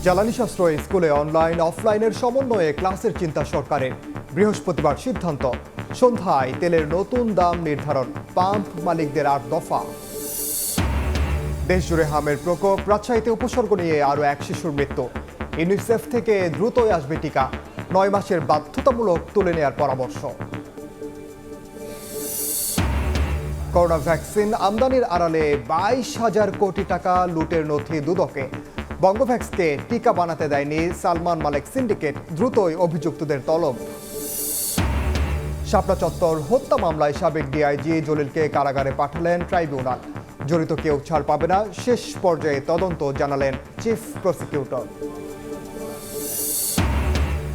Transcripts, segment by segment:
জ্বালানি সাশ্রয় স্কুলে অনলাইন অফলাইনের সমন্বয়ে ক্লাসের চিন্তা সরকারের। বৃহস্পতিবার সিদ্ধান্ত, সন্ধ্যায় তেলের নতুন দাম নির্ধারণ, পাম্প মালিকদের ৮ দফা। দেশজুড়ে হামের প্রকোপ, রাজশাহীতে উপসর্গ নিয়ে আরও এক শিশুর মৃত্যু। ইউনিসেফ থেকে দ্রুতই আসবে টিকা, ৯ মাসের বাধ্যতামূলক তুলে নেওয়ার পরামর্শ। করোনা ভ্যাকসিন আমদানির আড়ালে ২২,০০০ কোটি টাকা লুটের নথি দুদকে। বঙ্গভ্যাক্সকে টিকা বানাতে দেয়নি সালমান মালেক সিন্ডিকেট, দ্রুতই অভিযুক্তদের তলব। শাপলা চত্বর হত্যা মামলায় সাবেক ডিআইজি জলিলকে কারাগারে পাঠালেন ট্রাইব্যুনাল। জড়িত কেউ ছাড় পাবে না, শেষ পর্যায়ে তদন্ত জানালেন চিফ প্রসিকিউটর।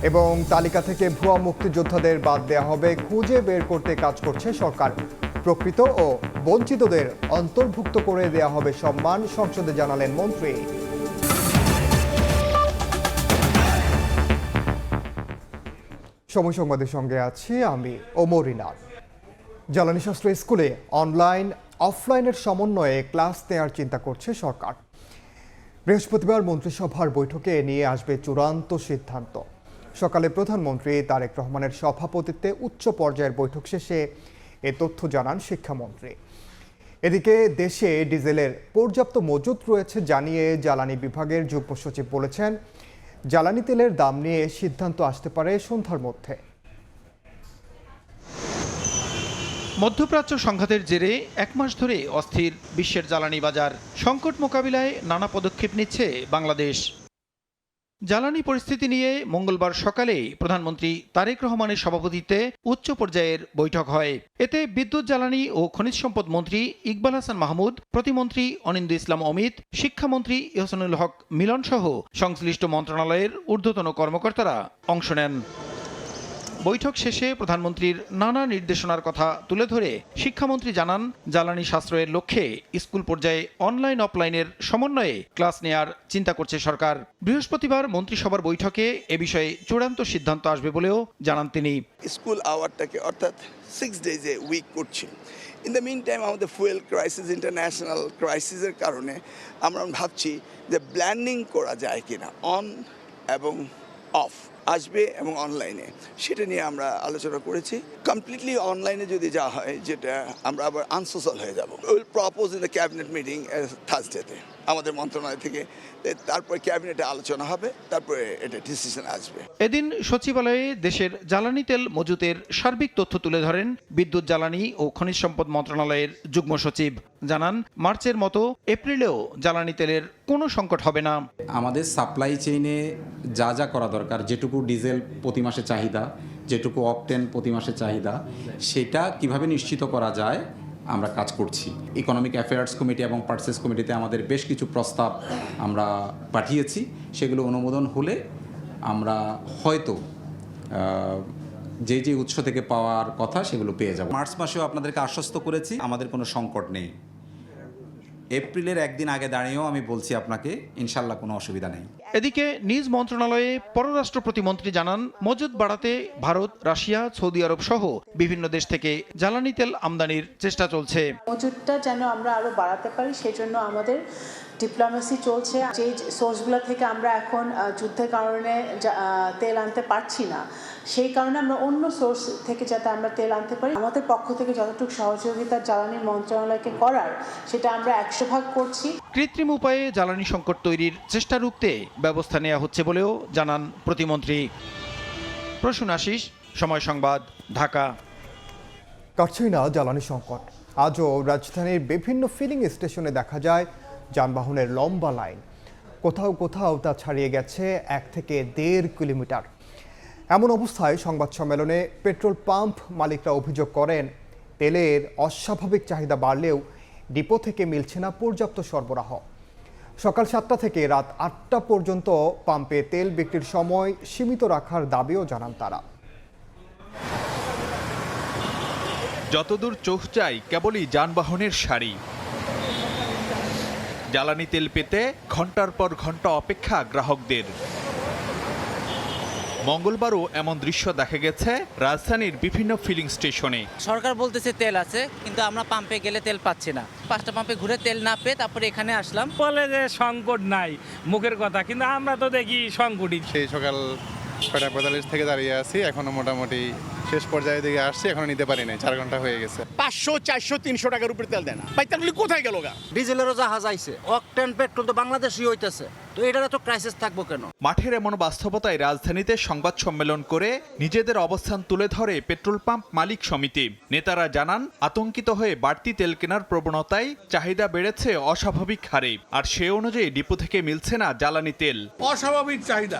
এবং তালিকা থেকে ভুয়া মুক্তিযোদ্ধাদের বাদ দেওয়া হবে, খুঁজে বের করতে কাজ করছে সরকার। প্রকৃত ও বঞ্চিতদের অন্তর্ভুক্ত করে দেওয়া হবে সম্মান, সংসদে জানালেন মন্ত্রী। সময় সংবাদের সঙ্গে আছি আমি ওমর ইনার। জ্বালানি সাশ্রয় স্কুলে অনলাইন অফলাইনের সমন্বয়ে ক্লাস নেওয়ার চিন্তা করছে সরকার। বৃহস্পতিবার মন্ত্রিসভার বৈঠকে নিয়ে আসবে চূড়ান্ত সিদ্ধান্ত। সকালে প্রধানমন্ত্রী তারেক রহমানের সভাপতিত্বে উচ্চ পর্যায়ের বৈঠক শেষে এ তথ্য জানান শিক্ষামন্ত্রী। এদিকে দেশে ডিজেলের পর্যাপ্ত মজুত রয়েছে জানিয়ে জ্বালানি বিভাগের যুগ্ম সচিব বলেছেন, জ্বালানি তেলের দাম নিয়ে সিদ্ধান্ত আসতে পারে সন্ধ্যার মধ্যে। মধ্যপ্রাচ্য সংঘাতের জেরে ১ মাস ধরে অস্থির বিশ্বের জ্বালানি বাজার। সংকট মোকাবিলায় নানা পদক্ষেপ নিচ্ছে বাংলাদেশ। জ্বালানি পরিস্থিতি নিয়ে মঙ্গলবার সকালে প্রধানমন্ত্রী তারেক রহমানের সভাপতিত্বে উচ্চ পর্যায়ের বৈঠক হয়। এতে বিদ্যুৎ, জ্বালানি ও খনিজ সম্পদ মন্ত্রী ইকবাল হাসান মাহমুদ, প্রতিমন্ত্রী অনিন্দ্য ইসলাম অমিত, শিক্ষামন্ত্রী ইহসানুল হক মিলন সহ সংশ্লিষ্ট মন্ত্রণালয়ের ঊর্ধ্বতন কর্মকর্তারা অংশ নেন। বৈঠক শেষে প্রধানমন্ত্রীর নানা নির্দেশনার কথা তুলে ধরে শিক্ষামন্ত্রী জানান, জ্বালানি সাশ্রয়ের লক্ষ্যে স্কুল পর্যায়ে অনলাইন অফলাইনের সমন্বয়ে ক্লাস নেয়ার চিন্তা করছে সরকার। বৃহস্পতিবার মন্ত্রিসভার বৈঠকে এ বিষয়ে চূড়ান্ত সিদ্ধান্ত আসবে বলেও জানান তিনি। স্কুল আওয়ারটাকে অর্থাৎ 6 ডেজে উইক করছি। ইন দ্য মিন টাইম আমাদের ফুয়েল ক্রাইসিস, ইন্টারন্যাশনাল ক্রাইসিসের কারণে আমরা ভাবছি যে ব্ল্যান্ডিং করা যায় কিনা, অন এবং অফ আসবে এবং অনলাইনে, সেটা নিয়ে আমরা আলোচনা করেছি। কমপ্লিটলি অনলাইনে যদি যাওয়া হয়, যেটা আমরা আবার আনসোশ্যাল হয়ে যাব। Will propose in the cabinet meeting থার্সডেতে আমাদের মন্ত্রণালয় থেকে, তারপরে ক্যাবিনেটে আলোচনা হবে, তারপরে এটা ডিসিশন আসবে। এদিন সচিবালয়ে দেশের জ্বালানি তেল মজুতের সার্বিক তথ্য তুলে ধরেন বিদ্যুৎ, জ্বালানি ও খনিজ সম্পদ মন্ত্রণালয়ের যুগ্ম সচিব। জানান, মার্চের মতো এপ্রিলেও জ্বালানি তেলের কোনো সংকট হবে না। আমাদের সাপ্লাই চেইনে যা যা করা দরকার, যেটুকু ডিজেল প্রতি মাসে চাহিদা, যেটুকু অকটেন প্রতি মাসে চাহিদা, সেটা কিভাবে নিশ্চিত করা যায় আমরা কাজ করছি। ইকোনমিক অ্যাফেয়ার্স কমিটি এবং পার্সেস কমিটিতে আমাদের বেশ কিছু প্রস্তাব আমরা পাঠিয়েছি। সেগুলো অনুমোদন হলে আমরা হয়তো যে উৎস থেকে পাওয়ার কথা সেগুলো পেয়ে যাব। মার্চ মাসেও আপনাদেরকে আশ্বস্ত করেছি আমাদের কোনো সংকট নেই। এপ্রিলের একদিন আগে দাঁড়িয়েও আমি বলছি আপনাকে, ইনশাল্লাহ কোনো অসুবিধা নেই। এদিকে নিজ মন্ত্রণালয়ে পররাষ্ট্র প্রতিমন্ত্রী জানান, মজুত বাড়াতে ভারত, রাশিয়া, সৌদি আরব সহ বিভিন্ন দেশ থেকে জ্বালানি তেল আমদানির চেষ্টা চলছে। মজুতটা যেন আমরা আরো বাড়াতে পারি, সেজন্য আমাদের ডিপ্লোমেসি চলছে। যে সোর্সগুলো থেকে আমরা এখন যুদ্ধের কারণে তেল আনতে পারছি না, সেই কারণে আমরা অন্য সোর্স থেকে যাতে আমরা তেল আনতে পারি, আমাদের পক্ষ থেকে যতটুকু সহযোগিতা জ্বালানি মন্ত্রণালয়কে করার, সেটা আমরা 100% করছি। কৃত্রিম উপায়ে জ্বালানি সংকট তৈরির চেষ্টা রুখতে ব্যবস্থা নেওয়া হচ্ছে বলেও জানান প্রতিমন্ত্রী। প্রসূন আশিস, সময় সংবাদ, ঢাকা। কাটছেই না জ্বালানি সংকট। আজও রাজধানীর বিভিন্ন ফিলিং স্টেশনে দেখা যায় যানবাহনের লম্বা লাইন। কোথাও কোথাও তা ছাড়িয়ে গেছে 1 থেকে 1.5 কিলোমিটার। এমন অবস্থায় সংবাদ সম্মেলনে পেট্রোল পাম্প মালিকরা অভিযোগ করেন, তেলের অস্বাভাবিক চাহিদা বাড়লেও ডিপো থেকে মিলছে না পর্যাপ্ত সরবরাহ। সকাল 7টা থেকে রাত 8টা পর্যন্ত পাম্পে তেল বিক্রির সময় সীমিত রাখার দাবিও জানান তারা। যতদূর চোখ যায় কেবলই যানবাহনের সারি। জ্বালানি তেল পেতে ঘন্টার পর ঘন্টা অপেক্ষা গ্রাহকদের। মঙ্গলবারও এমন দৃশ্য দেখা গেছে রাজধানীর বিভিন্ন ফিলিং স্টেশনে। সরকার বলতেছে তেল আছে, কিন্তু আমরা পাম্পে গেলে তেল পাচ্ছি না। 5টা পাম্পে ঘুরে তেল না পেয়ে তারপরে এখানে আসলাম। বলে যে সংকট নাই, মুখের কথা, কিন্তু আমরা তো দেখি সংকটই। সেই সকাল 6:45 থেকে দাঁড়িয়ে আছি, এখনো মোটামুটি শেষ পর্যায়ে দিকে আসছি, এখনো নিতে পারি নাই, 4 ঘন্টা হয়ে গেছে। 500, 400, 300 টাকার উপরে তেল দেয় না ভাই, তেলগুলি কোথায় গেল গা? ডিজেলেরও জাহাজ আইছে, অকটেন পেট্রোল তো বাংলাদেশই হইতেছে, তো এটার তো ক্রাইসিস থাকবো কেন? মাঠের এমন বাস্তবতায় রাজধানীতে সংবাদ সম্মেলন করে নিজেদের অবস্থান তুলে ধরে পেট্রোল পাম্প মালিক সমিতি। নেতারা জানান, আতঙ্কিত হয়ে বাড়তি তেল কেনার প্রবণতায় চাহিদা বেড়েছে অস্বাভাবিক হারে, আর সে অনুযায়ী ডিপো থেকে মিলছে না জ্বালানি তেল। অস্বাভাবিক চাহিদা,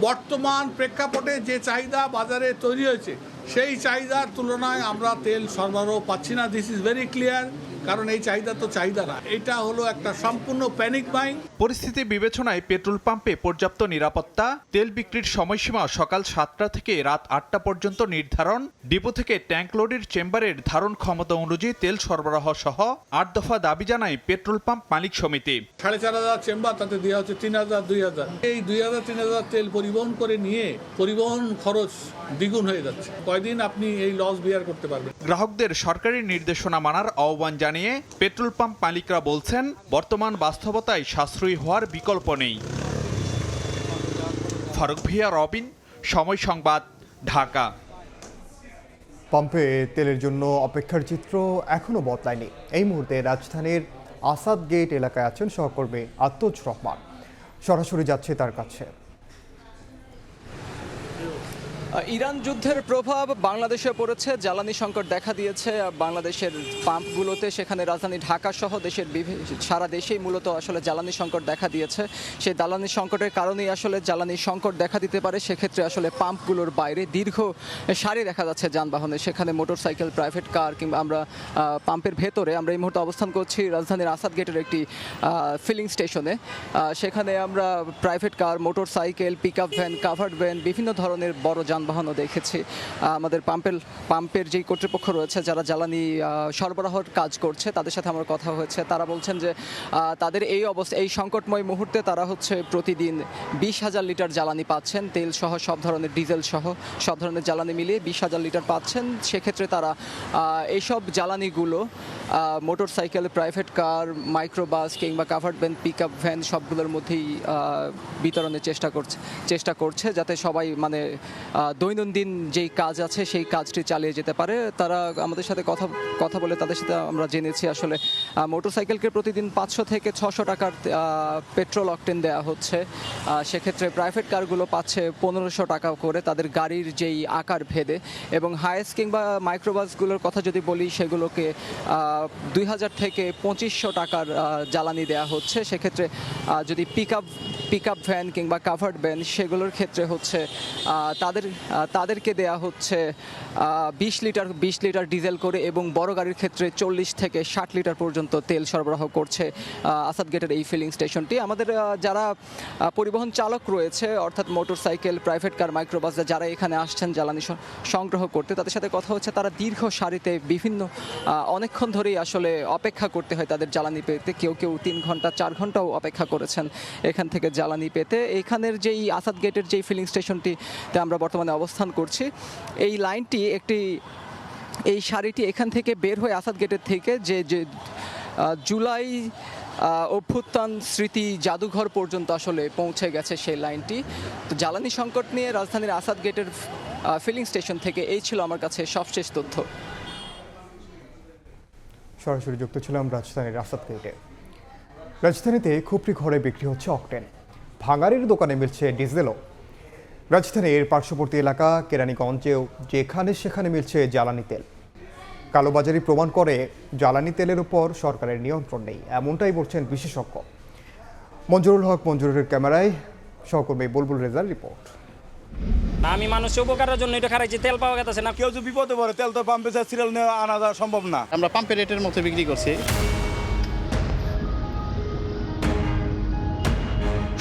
বর্তমান প্রেক্ষাপটে যে চাহিদা বাজারে তৈরি হয়েছে সেই চাহিদার তুলনায় আমরা তেল সরবরাহ পাচ্ছি না। দিস ইজ ভেরি ক্লিয়ার, কারণ এই চাহিদা তো চাহিদা না, এটা হলো একটা সম্পূর্ণ প্যানিক বাইং। পরিস্থিতি বিবেচনায় পেট্রোল পাম্পে পর্যাপ্ত নিরাপত্তা, তেল বিক্রির সময়সীমা সকাল 7টা থেকে রাত 8টা পর্যন্ত নির্ধারণ, ডিপো থেকে ট্যাঙ্ক লোডের চেম্বারের ধারণ ক্ষমতা অনুযায়ী তেল সরবরাহ সহ 8 দফা দাবি জানায় পেট্রোল পাম্প মালিক সমিতি। 4,500 চেম্বার, তাতে দেওয়া হচ্ছে 3,000, 2,000। এই 2,000, 3,000 তেল পরিবহন করে নিয়ে পরিবহন খরচ দ্বিগুণ হয়ে যাচ্ছে। কয়দিন আপনি এই লস বিয়ার করতে পারবেন? গ্রাহকদের সরকারি নির্দেশনা মানার আহ্বান জানিয়ে পেট্রোল পাম্প মালিকরা বলছেন, বর্তমান বাস্তবতায় সাশ্রয়ী হওয়ার বিকল্প নেই। ফারুক ভিয়া, রবিন, সময় সংবাদ, ঢাকা। পাম্পে তেলের জন্য অপেক্ষার চিত্র এখনও বদলায়নি। এই মুহূর্তে রাজধানীর আসাদ গেট এলাকায় আছেন সহকর্মী আতোজ রহমান, সরাসরি যাচ্ছে তার কাছে। ইরান যুদ্ধের প্রভাব বাংলাদেশে পড়েছে, জ্বালানি সংকট দেখা দিয়েছে বাংলাদেশের পাম্পগুলোতে। সেখানে রাজধানী ঢাকা সহ দেশের সারা দেশেই মূলত আসলে জ্বালানি সংকট দেখা দিয়েছে। সেই জ্বালানি সংকটের কারণেই আসলে জ্বালানি সংকট দেখা দিতে পারে। সেক্ষেত্রে আসলে পাম্পগুলোর বাইরে দীর্ঘ সারি দেখা যাচ্ছে যানবাহনে, সেখানে মোটরসাইকেল, প্রাইভেট কার, কিংবা আমরা পাম্পের ভেতরে আমরা এই মুহূর্তে অবস্থান করছি রাজধানীর আসাদ গেটের একটি ফিলিং স্টেশনে। সেখানে আমরা private car, motorcycle, pick up van, covered van, বিভিন্ন ধরনের বড় যানবাহনও দেখেছি। আমাদের পাম্পের যেই কর্তৃপক্ষ রয়েছে, যারা জ্বালানি সরবরাহর কাজ করছে, তাদের সাথে আমার কথা হয়েছে। তারা বলছেন যে তাদের এই সংকটময় মুহূর্তে তারা প্রতিদিন 20,000 লিটার জ্বালানি পাচ্ছেন, তেল সহ সব ধরনের, ডিজেল সহ সব ধরনের জ্বালানি মিলিয়ে 20,000 লিটার পাচ্ছেন। সেক্ষেত্রে তারা এইসব জ্বালানিগুলো মোটরসাইকেল, প্রাইভেট কার, মাইক্রোবাস কিংবা covered van, pick up van সবগুলোর মধ্যেই বিতরণের চেষ্টা করছে, যাতে সবাই মানে দৈনন্দিন যেই কাজ আছে সেই কাজটি চালিয়ে যেতে পারে। তারা আমাদের সাথে কথা বলে তাদের সাথে আমরা জেনেছি আসলে মোটরসাইকেলকে প্রতিদিন 500 থেকে 600 টাকার পেট্রোল অকটেন দেওয়া হচ্ছে। সেক্ষেত্রে প্রাইভেট কারগুলো পাচ্ছে 1500 টাকা করে তাদের গাড়ির যেই আকার ভেদে, এবং হায়েস্ট কিংবা মাইক্রোবাসগুলোর কথা যদি বলি, সেগুলোকে 2000 থেকে 2500 টাকার জ্বালানি দেওয়া হচ্ছে। সেক্ষেত্রে যদি পিক আপ ভ্যান কিংবা কাভার্ড ভ্যান, সেগুলোর ক্ষেত্রে তাদেরকে দেয়া হচ্ছে 20 লিটার ডিজেল করে, এবং বড় গাড়ির ক্ষেত্রে 40 থেকে 60 লিটার পর্যন্ত তেল সরবরাহ করছে আসাদ গেটের এই ফিলিং স্টেশনটি। আমাদের যারা পরিবহন চালক রয়েছে, অর্থাৎ মোটরসাইকেল, প্রাইভেট কার, মাইক্রোবাস, যারা এখানে আসছেন জ্বালানি সংগ্রহ করতে, তাদের সাথে কথা হচ্ছে। তারা দীর্ঘ সারিতে অনেকক্ষণ ধরেই আসলে অপেক্ষা করতে হয় তাদের জ্বালানি পেতে। কেউ 3 ঘন্টা, 4 ঘন্টাও অপেক্ষা করেছেন এখান থেকে জ্বালানি পেতে। এখানের যেই আসাদ গেটের যেই ফিলিং স্টেশনটিতে আমরা বর্তমানে অবস্থান করছি, এই লাইনটি এই সারিটি এখান থেকে বের হয়ে আসাদ গেটের থেকে যে জুলাই অভ্যুত্থান স্মৃতি জাদুঘর পর্যন্ত আসলে পৌঁছে গেছে সেই লাইনটি। তো জ্বালানি সংকট নিয়ে রাজধানীর আসাদ গেটের ফিলিং স্টেশন থেকে এই ছিল আমার কাছে সবশেষ তথ্য। সরাসরি যুক্ত ছিলাম রাজধানীর আসাদ গেটে। রাজধানীতে খুপড়ি ঘরে বিক্রি হচ্ছে অকটেন, ভাঙাড়ির দোকানে মিলছে ডিজেলও। রাজধানীর পার্শ্ববর্তী এলাকা কেরানীগঞ্জেও যেখানে সেখানে মিলছে জ্বালানি তেল। কালোবাজারি প্রমাণ করে জ্বালানি তেলের উপর সরকারের নিয়ন্ত্রণ নেই, এমনটাই বলছেন বিশেষজ্ঞ। মঞ্জুরুল হক মঞ্জুরের ক্যামেরায় সহকর্মী বুলবুল রেজার রিপোর্ট। আমি মানুষের উপকারের জন্য এটা খারাইছি, তেল পাওয়া গেছে না। কেউ যদি বিপদে পড়ে, তেল তো পাম্পে সিরিয়াল নিয়ে আনা যাওয়া সম্ভব না। আমরা পাম্পের রেটের মতো বিক্রি করছি।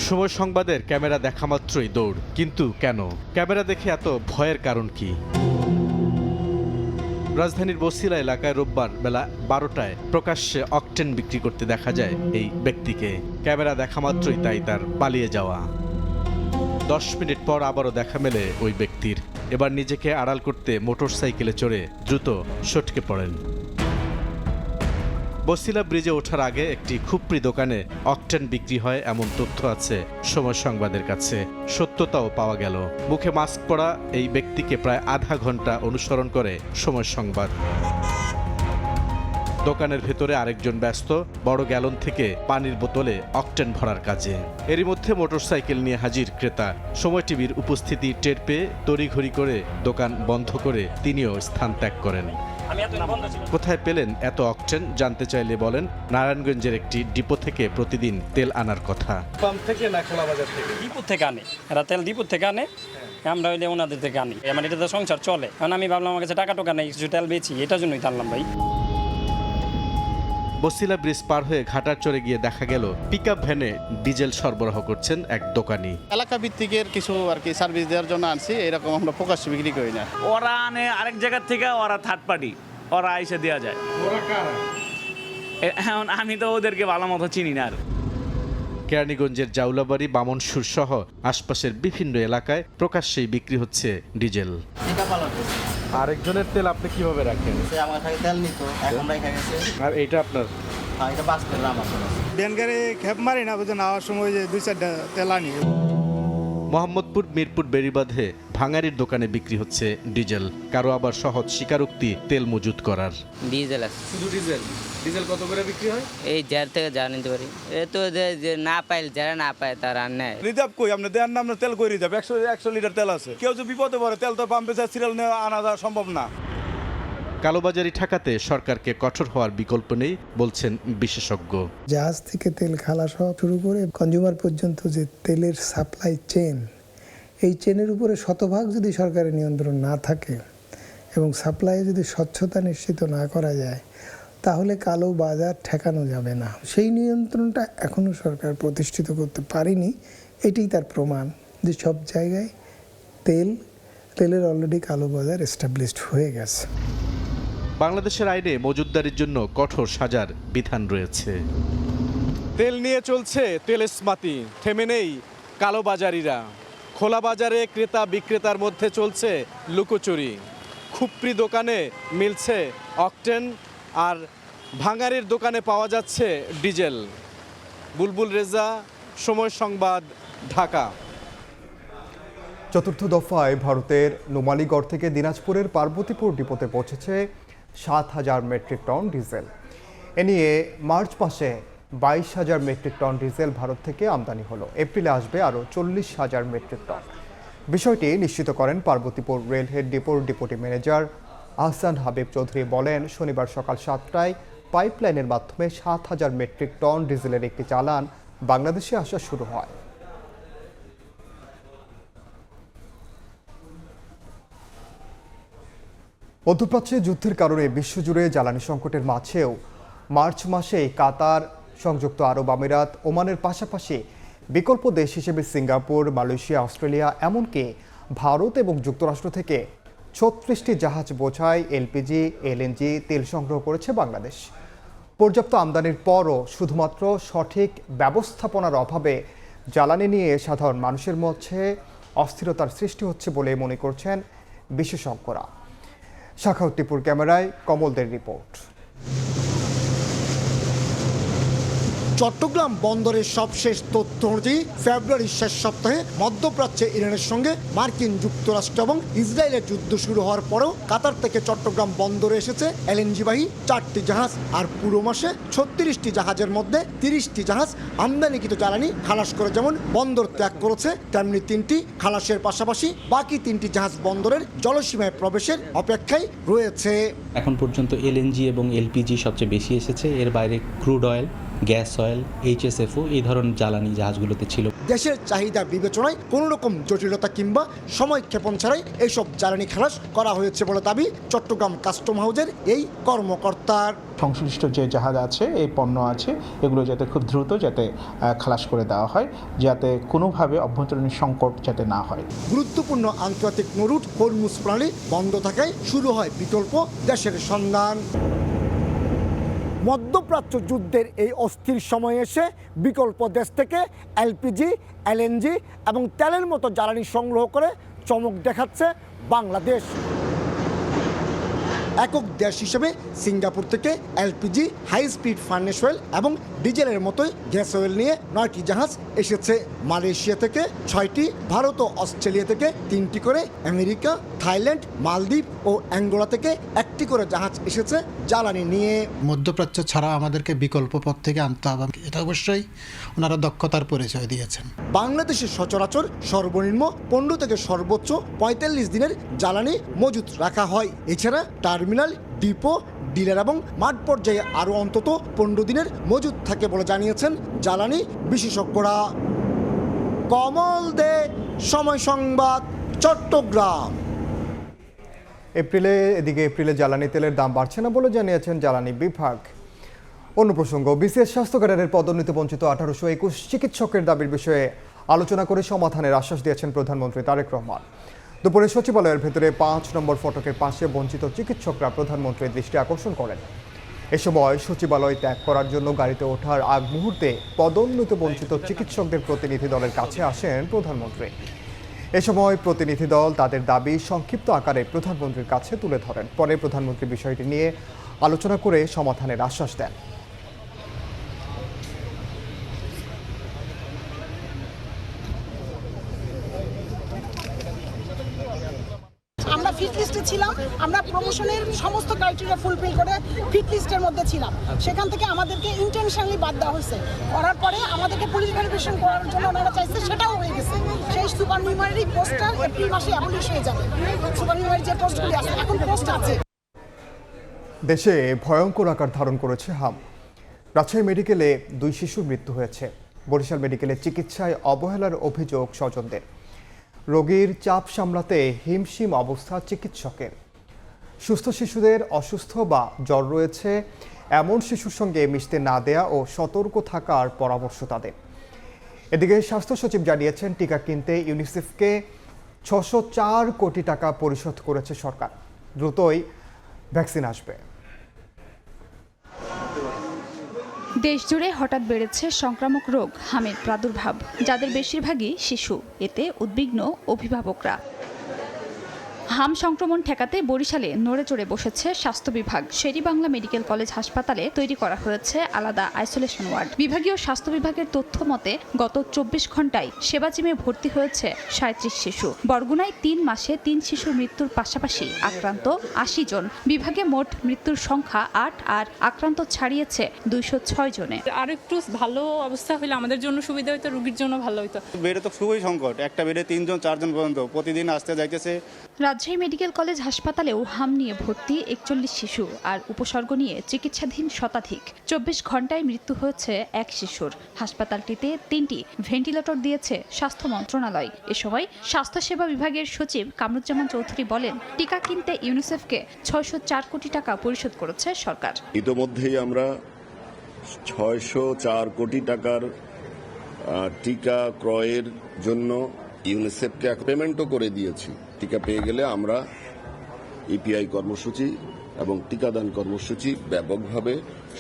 সময় সংবাদের ক্যামেরা দেখা মাত্রই দৌড়, কিন্তু কেন? ক্যামেরা দেখে এত ভয়ের কারণ কি? রাজধানীর বসিলা এলাকায় রোববার বেলা 12টায় প্রকাশ্যে অকটেন বিক্রি করতে দেখা যায় এই ব্যক্তিকে। ক্যামেরা দেখা মাত্রই তাই তার পালিয়ে যাওয়া। 10 মিনিট পর আবারও দেখা মেলে ওই ব্যক্তির। এবার নিজেকে আড়াল করতে মোটরসাইকেলে চড়ে দ্রুত সটকে পড়েন। বছিলা ব্রিজে ওঠার আগে একটি খুপড়ি দোকানে অকটেন বিক্রি হয় এমন তথ্য আছে সময় সংবাদের কাছে। সত্যতাও পাওয়া গেল। মুখে মাস্ক পরা এই ব্যক্তিকে প্রায় আধা ঘন্টা অনুসরণ করে সময় সংবাদ। দোকানের ভেতরে আরেকজন ব্যস্ত বড় গ্যালন থেকে পানির বোতলে অকটেন ভরার কাজে। এরই মধ্যে মোটরসাইকেল নিয়ে হাজির ক্রেতা। সময় টিভির উপস্থিতি টের পেয়ে তড়িঘড়ি করে দোকান বন্ধ করে তিনিও স্থান ত্যাগ করেন। কোথায় পেলেন এত অকটেন জানতে চাইলে বলেন নারায়ণগঞ্জের একটি ডিপো থেকে প্রতিদিন তেল আনার কথা। পাম্প থেকে না খোলা বাজার থেকে? ডিপো থেকে আনে, এরা তেল ডিপো থেকে আনে, আমরা হইলে ওনাদের থেকে আনি। আমার এটাতে সংসার চলে, কারণ আমি ভাবলাম আমার কাছে টাকা টোকা নেই, কিছু তেল বেচি, এটার জন্যই টানলাম ভাই। বছিলা ব্রিজ পার হয়ে ঘাটার চরে গিয়ে দেখা গেল পিকআপ ভ্যানে ডিজেল সরবরাহ করছেন এক দোকানি। এলাকা ভিত্তিকের কিছু আর কি সার্ভিস দেওয়ার জন্য আনছি, এরকম আমরা প্রকাশ্যে বিক্রি করি না। ওরা আনে আরেক জায়গার থেকে, ওরা থার্ড পার্টি, ওরা এসে দেওয়া যায়। এখন আমি তো ওদেরকে ভালো মতো চিনি না। আর কেরানীগঞ্জের জাউলাবাড়ি, বামনসুর সহ আশপাশের বিভিন্ন এলাকায় প্রকাশ্যেই বিক্রি হচ্ছে ডিজেল। আরেকজনের তেল আপনি কিভাবে রাখেন? আমার কাছে তেল নিত, এখন রেখে গেছে। আর এইটা আপনার? হ্যাঁ, এটা বাসের নাম আছে। ব্যান গাড়ি খেপ মারি না, বুঝে নেওয়ার সময় যে 2-4টা তেল আনি। মোহাম্মদপুর মিরপুর বেড়িবাঁধে ভাঙারির দোকানে বিক্রি হচ্ছে ডিজেল। কারো আবার সহজ স্বীকারোক্তি তেল মজুত করার। ডিজেল আছে, শুধু ডিজেল। ডিজেল কত করে বিক্রি হয়? এই যার থেকে যা নিতে পারি। এ তো যে না পাইলে, যারা না পায় তারা আর নেয়। রিজার্ভ কই আপনি দেন না, আমরা তেল কই রিজার্ভ 100 লিটার তেল আছে। কেউ যদি বিপদে পড়ে তেল তো পাম্পে সিরিয়াল নিয়ে আনা যাওয়া সম্ভব না। কালোবাজারি ঠেকাতে সরকারকে কঠোর হওয়ার বিকল্প নেই বলছেন বিশেষজ্ঞ। জাহাজ থেকে তেল খালাস হওয়া শুরু করে কনজিউমার পর্যন্ত যে তেলের সাপ্লাই চেন, এই চেনের উপরে শতভাগ যদি সরকারের নিয়ন্ত্রণ না থাকে এবং সাপ্লাইয়ে যদি স্বচ্ছতা নিশ্চিত না করা যায়, তাহলে কালো বাজার ঠেকানো যাবে না। সেই নিয়ন্ত্রণটা এখনও সরকার প্রতিষ্ঠিত করতে পারেনি। এটাই তার প্রমাণ যে সব জায়গায় তেলের অলরেডি কালো বাজার এস্টাবলিশড হয়ে গেছে। বাংলাদেশের আইনে মজুতদারির জন্য কঠোর সাজার বিধান রয়েছে। তেল নিয়ে চলছে তেলেসমাতি, থেমে নেই কালোবাজারিরা। খোলা বাজারে ক্রেতা বিক্রেতার মধ্যে চলছে লুকোচুরি। খুপড়ি দোকানে মিলছে অকটেন, আর ভাঙারির দোকানে পাওয়া যাচ্ছে ডিজেল। বুলবুল রেজা, সময় সংবাদ, ঢাকা। চতুর্থ দফায় ভারতের নুমালীগড় থেকে দিনাজপুরের পার্বতীপুর ডিপোতে পৌঁছেছে 7,000 মেট্রিক টন ডিজেল। এ নিয়ে মার্চ মাসে 22,000 মেট্রিক টন ডিজেল ভারত থেকে আমদানি হলো। এপ্রিলে আসবে আরও 40,000 মেট্রিক টন। বিষয়টি নিশ্চিত করেন Parbatipur railhead ডিপোর deputy manager Ahsan Habib Chowdhury. বলেন, শনিবার সকাল 7টায় পাইপলাইনের মাধ্যমে 7,000 মেট্রিক টন ডিজেলের একটি চালান বাংলাদেশে আসা শুরু হয়। মধ্যপ্রাচ্যে যুদ্ধের কারণে বিশ্বজুড়ে জ্বালানি সংকটের মাঝেও মার্চ মাসে কাতার, সংযুক্ত আরব আমিরাত, ওমানের পাশাপাশি বিকল্প দেশ হিসেবে সিঙ্গাপুর, মালয়েশিয়া, অস্ট্রেলিয়া, এমনকি ভারত এবং যুক্তরাষ্ট্র থেকে 36টি জাহাজ বোঝাই এলপিজি, এলএনজি তেল সংগ্রহ করেছে বাংলাদেশ। পর্যাপ্ত আমদানির পরও শুধুমাত্র সঠিক ব্যবস্থাপনার অভাবে জ্বালানি নিয়ে সাধারণ মানুষের মধ্যে অস্থিরতার সৃষ্টি হচ্ছে বলে মনে করছেন বিশেষজ্ঞরা। শাখাউদ্দিপুর ক্যামেরায় কমলদের রিপোর্ট। চট্টগ্রাম বন্দরের সবশেষ তথ্য অনুযায়ী ফেব্রুয়ারির শেষ সপ্তাহে মধ্যপ্রাচ্যে ইরানের সঙ্গে মার্কিন যুক্তরাষ্ট্র এবং ইসরায়েলের যুদ্ধ শুরু হওয়ার পরেও কাতার থেকে চট্টগ্রাম বন্দরে এসেছে এলএনজিবাহী 4টি জাহাজ। আর পুরো মাসে 36টি জাহাজের মধ্যে 30টি জাহাজ আমদানিকৃত জ্বালানি খালাস করে যেমন বন্দর ত্যাগ করেছে, তেমনি 3টি খালাসের পাশাপাশি বাকি 3টি জাহাজ বন্দরের জলসীমায় প্রবেশের অপেক্ষায় রয়েছে। এখন পর্যন্ত এলএনজি এবং এলপিজি সবচেয়ে বেশি এসেছে, এর বাইরে ক্রুড অয়েল, গ্যাস অয়েল, এইচএসএফও এই ধরনের জ্বালানি জাহাজগুলোতে ছিল। দেশের চাহিদা বিবেচনায় কোনো রকম জটিলতা কিংবা সময় ক্ষেপণ ছাড়াই এইসব জ্বালানি খালাস করা হয়েছে বলে দাবি চট্টগ্রাম কাস্টম হাউজের এই কর্মকর্তার। সংশ্লিষ্ট যে জাহাজ আছে, এই পণ্য আছে, এগুলো যাতে খুব দ্রুত যাতে খালাস করে দেওয়া হয়, যাতে কোনোভাবে অভ্যন্তরীণ সংকট যাতে না হয়। গুরুত্বপূর্ণ আন্তর্জাতিক নৌরুট হরমুজ প্রণালী বন্ধ থাকায় শুরু হয় বিকল্প দেশের সন্ধান। মধ্যপ্রাচ্য যুদ্ধের এই অস্থির সময়ে এসে বিকল্প দেশ থেকে এলপিজি, এলএনজি এবং তেলের মতো জ্বালানি সংগ্রহ করে চমক দেখাচ্ছে বাংলাদেশ। একক দেশ হিসেবে সিঙ্গাপুর থেকে LPG, high speed furnace oil এবং ডিজেলের মতোই গ্যাস অয়েল নিয়ে 9টি জাহাজ এসেছে। মালয়েশিয়া থেকে 6টি, ভারত ও অস্ট্রেলিয়া থেকে 3টি করে, আমেরিকা, থাইল্যান্ড, মালদ্বীপ ও অ্যাঙ্গোলা থেকে 1টি করে জাহাজ এসেছে জ্বালানি নিয়ে। মধ্যপ্রাচ্য ছাড়া আমাদেরকে বিকল্প পথ থেকে আনতে হবে, এটা অবশ্যই ওনারা দক্ষতার পরিচয় দিয়েছেন। বাংলাদেশের সচরাচর সর্বনিম্ন 15 থেকে সর্বোচ্চ 45 দিনের জ্বালানি মজুত রাখা হয়। এছাড়া টার্মিনাল, ডিপো, ডিলার এবং মাঠ পর্যায়ে আরও অন্তত 15 দিনের মজুত থাকে বলে জানিয়েছেন জ্বালানি বিশেষজ্ঞরা। কমল দে, সময় সংবাদ, চট্টগ্রাম। এপ্রিলে জ্বালানি তেলের দাম বাড়ছে না বলে জানিয়েছেন জ্বালানি বিভাগ। অন্য প্রসঙ্গ, বিসিএস স্বাস্থ্য ক্যাডারের পদোন্নতি বঞ্চিত 1821 চিকিৎসকের দাবির বিষয়ে আলোচনা করে সমাধানের আশ্বাস দিয়েছেন প্রধানমন্ত্রী তারেক রহমান। দুপুরে সচিবালয়ের ভেতরে 5 নম্বর ফটকের পাশে বঞ্চিত চিকিৎসকরা প্রধানমন্ত্রীর দৃষ্টি আকর্ষণ করেন। এ সময় সচিবালয় ত্যাগ করার জন্য গাড়িতে ওঠার আগ মুহূর্তে পদোন্নতি বঞ্চিত চিকিৎসকদের প্রতিনিধি দলের কাছে আসেন প্রধানমন্ত্রী। এ সময় প্রতিনিধি দল তাদের দাবি সংক্ষিপ্ত আকারে প্রধানমন্ত্রীর কাছে তুলে ধরেন। পরে প্রধানমন্ত্রী বিষয়টি নিয়ে আলোচনা করে সমাধানের আশ্বাস দেন। আমরা ফিট লিস্টে ছিলাম, আমরা প্রমোশনের সমস্ত ক্রাইটেরিয়া ফুলফিল করে ফিট লিস্টের মধ্যে ছিলাম। সেখান থেকে আমাদেরকে ইন্টেনশনালি বাদ দেওয়া হয়েছে। করার পরে আমাদেরকে পুলিশ ভেরিফিকেশন করার জন্য ওনারা চাইছে, সেটাও হয়ে গেছে। সেই সুপারনিউমারি পোস্টটা এপ্রিল মাসে অ্যাবলিশ হয়ে যাবে। সুপারনিউমারি যে পোস্টগুলি আছে, এখন পোস্ট আছে। দেশে ভয়ঙ্কর আকার ধারণ করেছে হাম। রাজশাহী মেডিকেলে 2 শিশুর মৃত্যু হয়েছে। বরিশাল মেডিকেলে চিকিৎসায় অবহেলার অভিযোগ স্বজনদের। রোগীর চাপ সামলাতে হিমশিম অবস্থা চিকিৎসকের। সুস্থ শিশুদের অসুস্থ বা জ্বর রয়েছে এমন শিশুর সঙ্গে মিশতে না দেয়া ও সতর্ক থাকার পরামর্শ তাদের। এদিকে স্বাস্থ্য সচিব জানিয়েছেন, টিকা কিনতে ইউনিসেফকে 604 কোটি টাকা পরিশোধ করেছে সরকার। দ্রুতই ভ্যাকসিন আসবে। দেশজুড়ে হঠাৎ বেড়েছে সংক্রামক রোগ হামের প্রাদুর্ভাব, যাদের বেশিরভাগই শিশু। এতে উদ্বিগ্ন অভিভাবকরা। হাম সংক্রমণ ঠেকাতে বরিশালে নড়েচড়ে বসেছে স্বাস্থ্য বিভাগ। শের-ই-বাংলা মেডিকেল কলেজ হাসপাতালে তৈরি করা হয়েছে আলাদা আইসোলেশন ওয়ার্ড। বিভাগীয় স্বাস্থ্য বিভাগের তথ্য মতে গত 24 ঘন্টায় সেবাজিমে ভর্তি হয়েছে 37 শিশু। বরগুনায় 3 মাসে 3 শিশুর মৃত্যুর পাশাপাশি আক্রান্ত 80 জন। বিভাগে মোট মৃত্যুর সংখ্যা 8 আর আক্রান্ত ছাড়িয়েছে 206 জনে। আর একটু ভালো অবস্থা হলে আমাদের জন্য সুবিধা হতো, রোগীর জন্য ভালো হতো। বেডে তো খুবই সংকট, একটা বেডে 3 জন 4 জন পর্যন্ত প্রতিদিন আসতে যাইতেছে। রাজশাহী মেডিকেল কলেজ হাসপাতালেও হাম নিয়ে ভর্তি 41 শিশু আর উপসর্গ নিয়ে চিকিৎসাধীন শতাধিক। 24 ঘন্টায় মৃত্যু হয়েছে 1 শিশুর। হাসপাতালটিতে 3টি ভেন্টিলেটর দিয়েছে স্বাস্থ্য মন্ত্রণালয়। এ সময় স্বাস্থ্যসেবা বিভাগের সচিব কামরুজ্জামান চৌধুরী বলেন, টিকা কিনতে ইউনিসেফকে 604 কোটি টাকা পরিশোধ করেছে সরকার। ইতোমধ্যেই আমরা 604 কোটি টাকার টিকা ক্রয়ের জন্য ইউনিসেফকে পেমেন্টও করে দিয়েছি। টিকা পেয়ে গেলে আমরা ইপিআই কর্মসূচি এবং টিকাদান কর্মসূচি ব্যাপকভাবে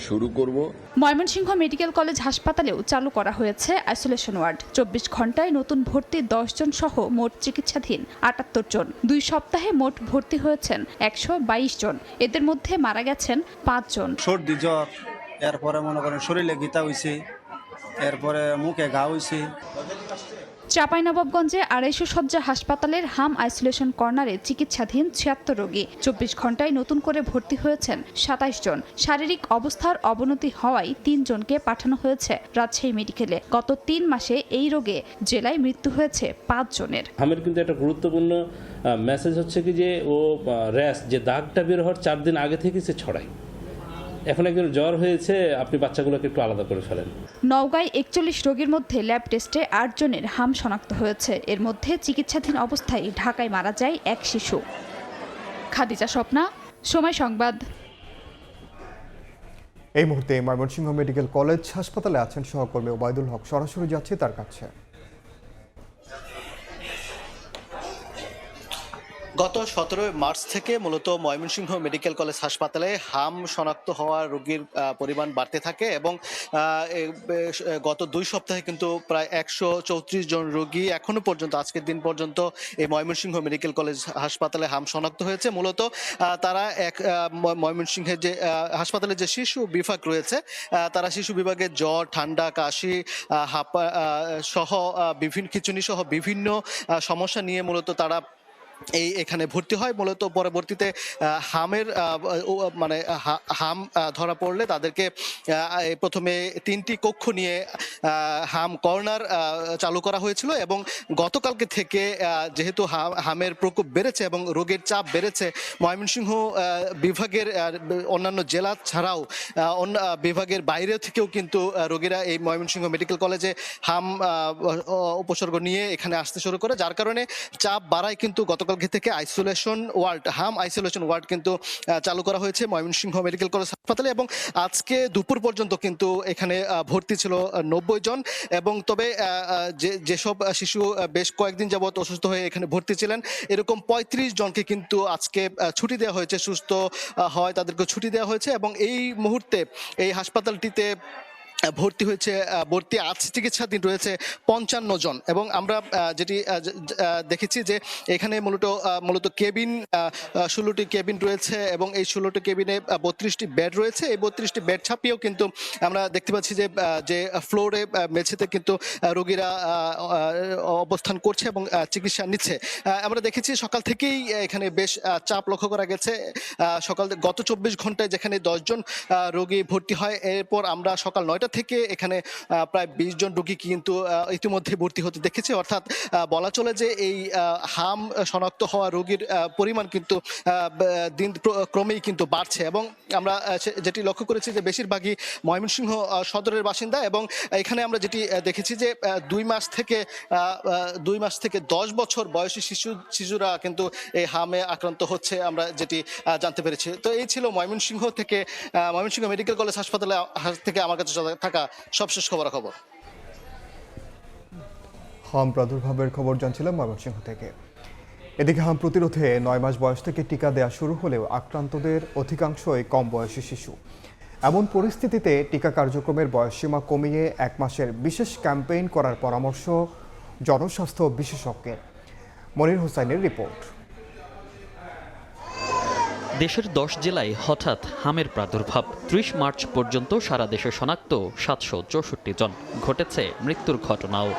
শুরু করব। ময়মনসিংহ মেডিকেল কলেজ হাসপাতালেও চালু করা হয়েছে আইসোলেশন ওয়ার্ড। 24 ঘন্টায় নতুন ভর্তি 10 জন সহ মোট চিকিৎসাধীন 78 জন। 2 সপ্তাহে মোট ভর্তি হয়েছেন 122 জন। এদের মধ্যে মারা গেছেন 5 জন। সর্দি জ্বর, এরপরে মনে করেন শরীরে গীতা হয়েছে, এরপরে মুখে ঘা হয়েছে। চাঁপাইনবাবগঞ্জে 250 শয্যা হাসপাতালের হাম আইসোলেশন কর্নারে চিকিৎসাধীন 76 রোগী। 24 ঘন্টায় নতুন করে ভর্তি হয়েছেন 27 জন। শারীরিক অবস্থার অবনতি হওয়ায় 3 জনকে পাঠানো হয়েছে রাজশাহী মেডিকেলে। গত 3 মাসে এই রোগে জেলায় মৃত্যু হয়েছে 5 জনের। হামের কিন্তু একটা গুরুত্বপূর্ণ মেসেজ হচ্ছে কি যে ও র্যাশ, যে দাগটা বের হওয়ার 4 দিন আগে থেকে সে ছড়ায়। এখন একজন জ্বর হয়েছে, আপনি বাচ্চাগুলোকে একটু আলাদা করে ফেলেন। নওগাঁয় 41 রোগীর মধ্যে ল্যাব টেস্টে 8 জনের হাম শনাক্ত হয়েছে। এর মধ্যে চিকিৎসাধীন অবস্থায় ঢাকায় মারা যায় 1 শিশু। খাদিজা স্বপ্না, সময় সংবাদ। এই মুহূর্তে ময়মনসিংহ মেডিকেল কলেজ হাসপাতালে আছেন সহকর্মী ওবায়দুল হক। সরাসরি যাচ্ছে তার কাছে। গত 17 মার্চ থেকে মূলত ময়মনসিংহ মেডিকেল কলেজ হাসপাতালে হাম শনাক্ত হওয়া রোগীর পরিমাণ বাড়তে থাকে এবং গত 2 সপ্তাহে কিন্তু প্রায় 134 জন রোগী এখনো পর্যন্ত আজকের দিন পর্যন্ত এই ময়মনসিংহ মেডিকেল কলেজ হাসপাতালে হাম শনাক্ত হয়েছে। মূলত তারা ময়মনসিংহের যে হাসপাতালে যে শিশু বিভাগ রয়েছে তারা শিশু বিভাগে জ্বর, ঠান্ডা, কাশি, হাঁপা সহ খিঁচুনি সহ বিভিন্ন সমস্যা নিয়ে মূলত তারা এখানে ভর্তি হয়। মূলত পরবর্তীতে হামের হাম ধরা পড়লে তাদেরকে প্রথমে 3টি কক্ষ নিয়ে হাম কর্নার চালু করা হয়েছিল এবং গতকালকে থেকে যেহেতু হামের প্রকোপ বেড়েছে এবং রোগের চাপ বেড়েছে, ময়মনসিংহ বিভাগের অন্যান্য জেলা ছাড়াও বিভাগের বাইরে থেকেও কিন্তু রোগীরা এই ময়মনসিংহ মেডিকেল কলেজে হাম উপসর্গ নিয়ে এখানে আসতে শুরু করে, যার কারণে চাপ বাড়ায়। কিন্তু গতকালকে থেকে হাম আইসোলেশন ওয়ার্ড কিন্তু চালু করা হয়েছে ময়মনসিংহ মেডিকেল কলেজ হাসপাতালে এবং আজকে দুপুর পর্যন্ত কিন্তু এখানে ভর্তি ছিল 90 জন এবং তবে যেসব শিশু বেশ কয়েকদিন যাবত অসুস্থ হয়ে এখানে ভর্তি ছিলেন এরকম 35 জনকে কিন্তু আজকে ছুটি দেওয়া হয়েছে, সুস্থ হয় তাদেরকে ছুটি দেওয়া হয়েছে এবং এই মুহূর্তে এই হাসপাতালটিতে ভর্তি আছে চিকিৎসাধীন রয়েছে 55 জন এবং আমরা যেটি দেখেছি যে এখানে মূলত কেবিন 16টি কেবিন রয়েছে এবং এই 16টি কেবিনে 32টি বেড রয়েছে। এই 32টি বেড ছাপিয়েও কিন্তু আমরা দেখতে পাচ্ছি যে ফ্লোরে মেঝেতে কিন্তু রোগীরা অবস্থান করছে এবং চিকিৎসা নিচ্ছে। আমরা দেখেছি সকাল থেকেই এখানে বেশ চাপ লক্ষ্য করা গেছে। গত 24 ঘন্টায় যেখানে 10 জন রোগী ভর্তি হয়, এরপর আমরা সকাল 9টা থেকে এখানে প্রায় 20 জন রোগী কিন্তু ইতিমধ্যে ভর্তি হতে দেখেছি। অর্থাৎ বলা চলে যে এই হাম শনাক্ত হওয়া রোগীর পরিমাণ কিন্তু দিন ক্রমেই কিন্তু বাড়ছে এবং আমরা যেটি লক্ষ্য করেছি যে বেশিরভাগই ময়মনসিংহ সদরের বাসিন্দা এবং এখানে আমরা যেটি দেখেছি যে 2 মাস থেকে 10 বছর বয়সী শিশুরা কিন্তু এই হামে আক্রান্ত হচ্ছে, আমরা যেটি জানতে পেরেছি। তো এই ছিল ময়মনসিংহ মেডিকেল কলেজ হাসপাতালে থেকে আমার কাছে থাকা সবশেষ খবরাখবর। হাম প্রাদুর্ভাবের খবর জানছিলাম ময়মনসিংহ থেকে। এদিকে হাম প্রতিরোধে 9 মাস বয়স থেকে টিকা দেওয়া শুরু হলেও আক্রান্তদের অধিকাংশই কম বয়সী শিশু। এমন পরিস্থিতিতে টিকা কার্যক্রমের বয়সসীমা কমিয়ে 1 মাসের বিশেষ ক্যাম্পেইন করার পরামর্শ জনস্বাস্থ্য বিশেষজ্ঞের। মনির হোসাইনের রিপোর্ট। দেশের 10 জেলায় হঠাৎ হামের প্রাদুর্ভাব। 30 মার্চ পর্যন্ত সারা দেশে শনাক্ত 764 জন, ঘটেছে মৃত্যুর ঘটনাও।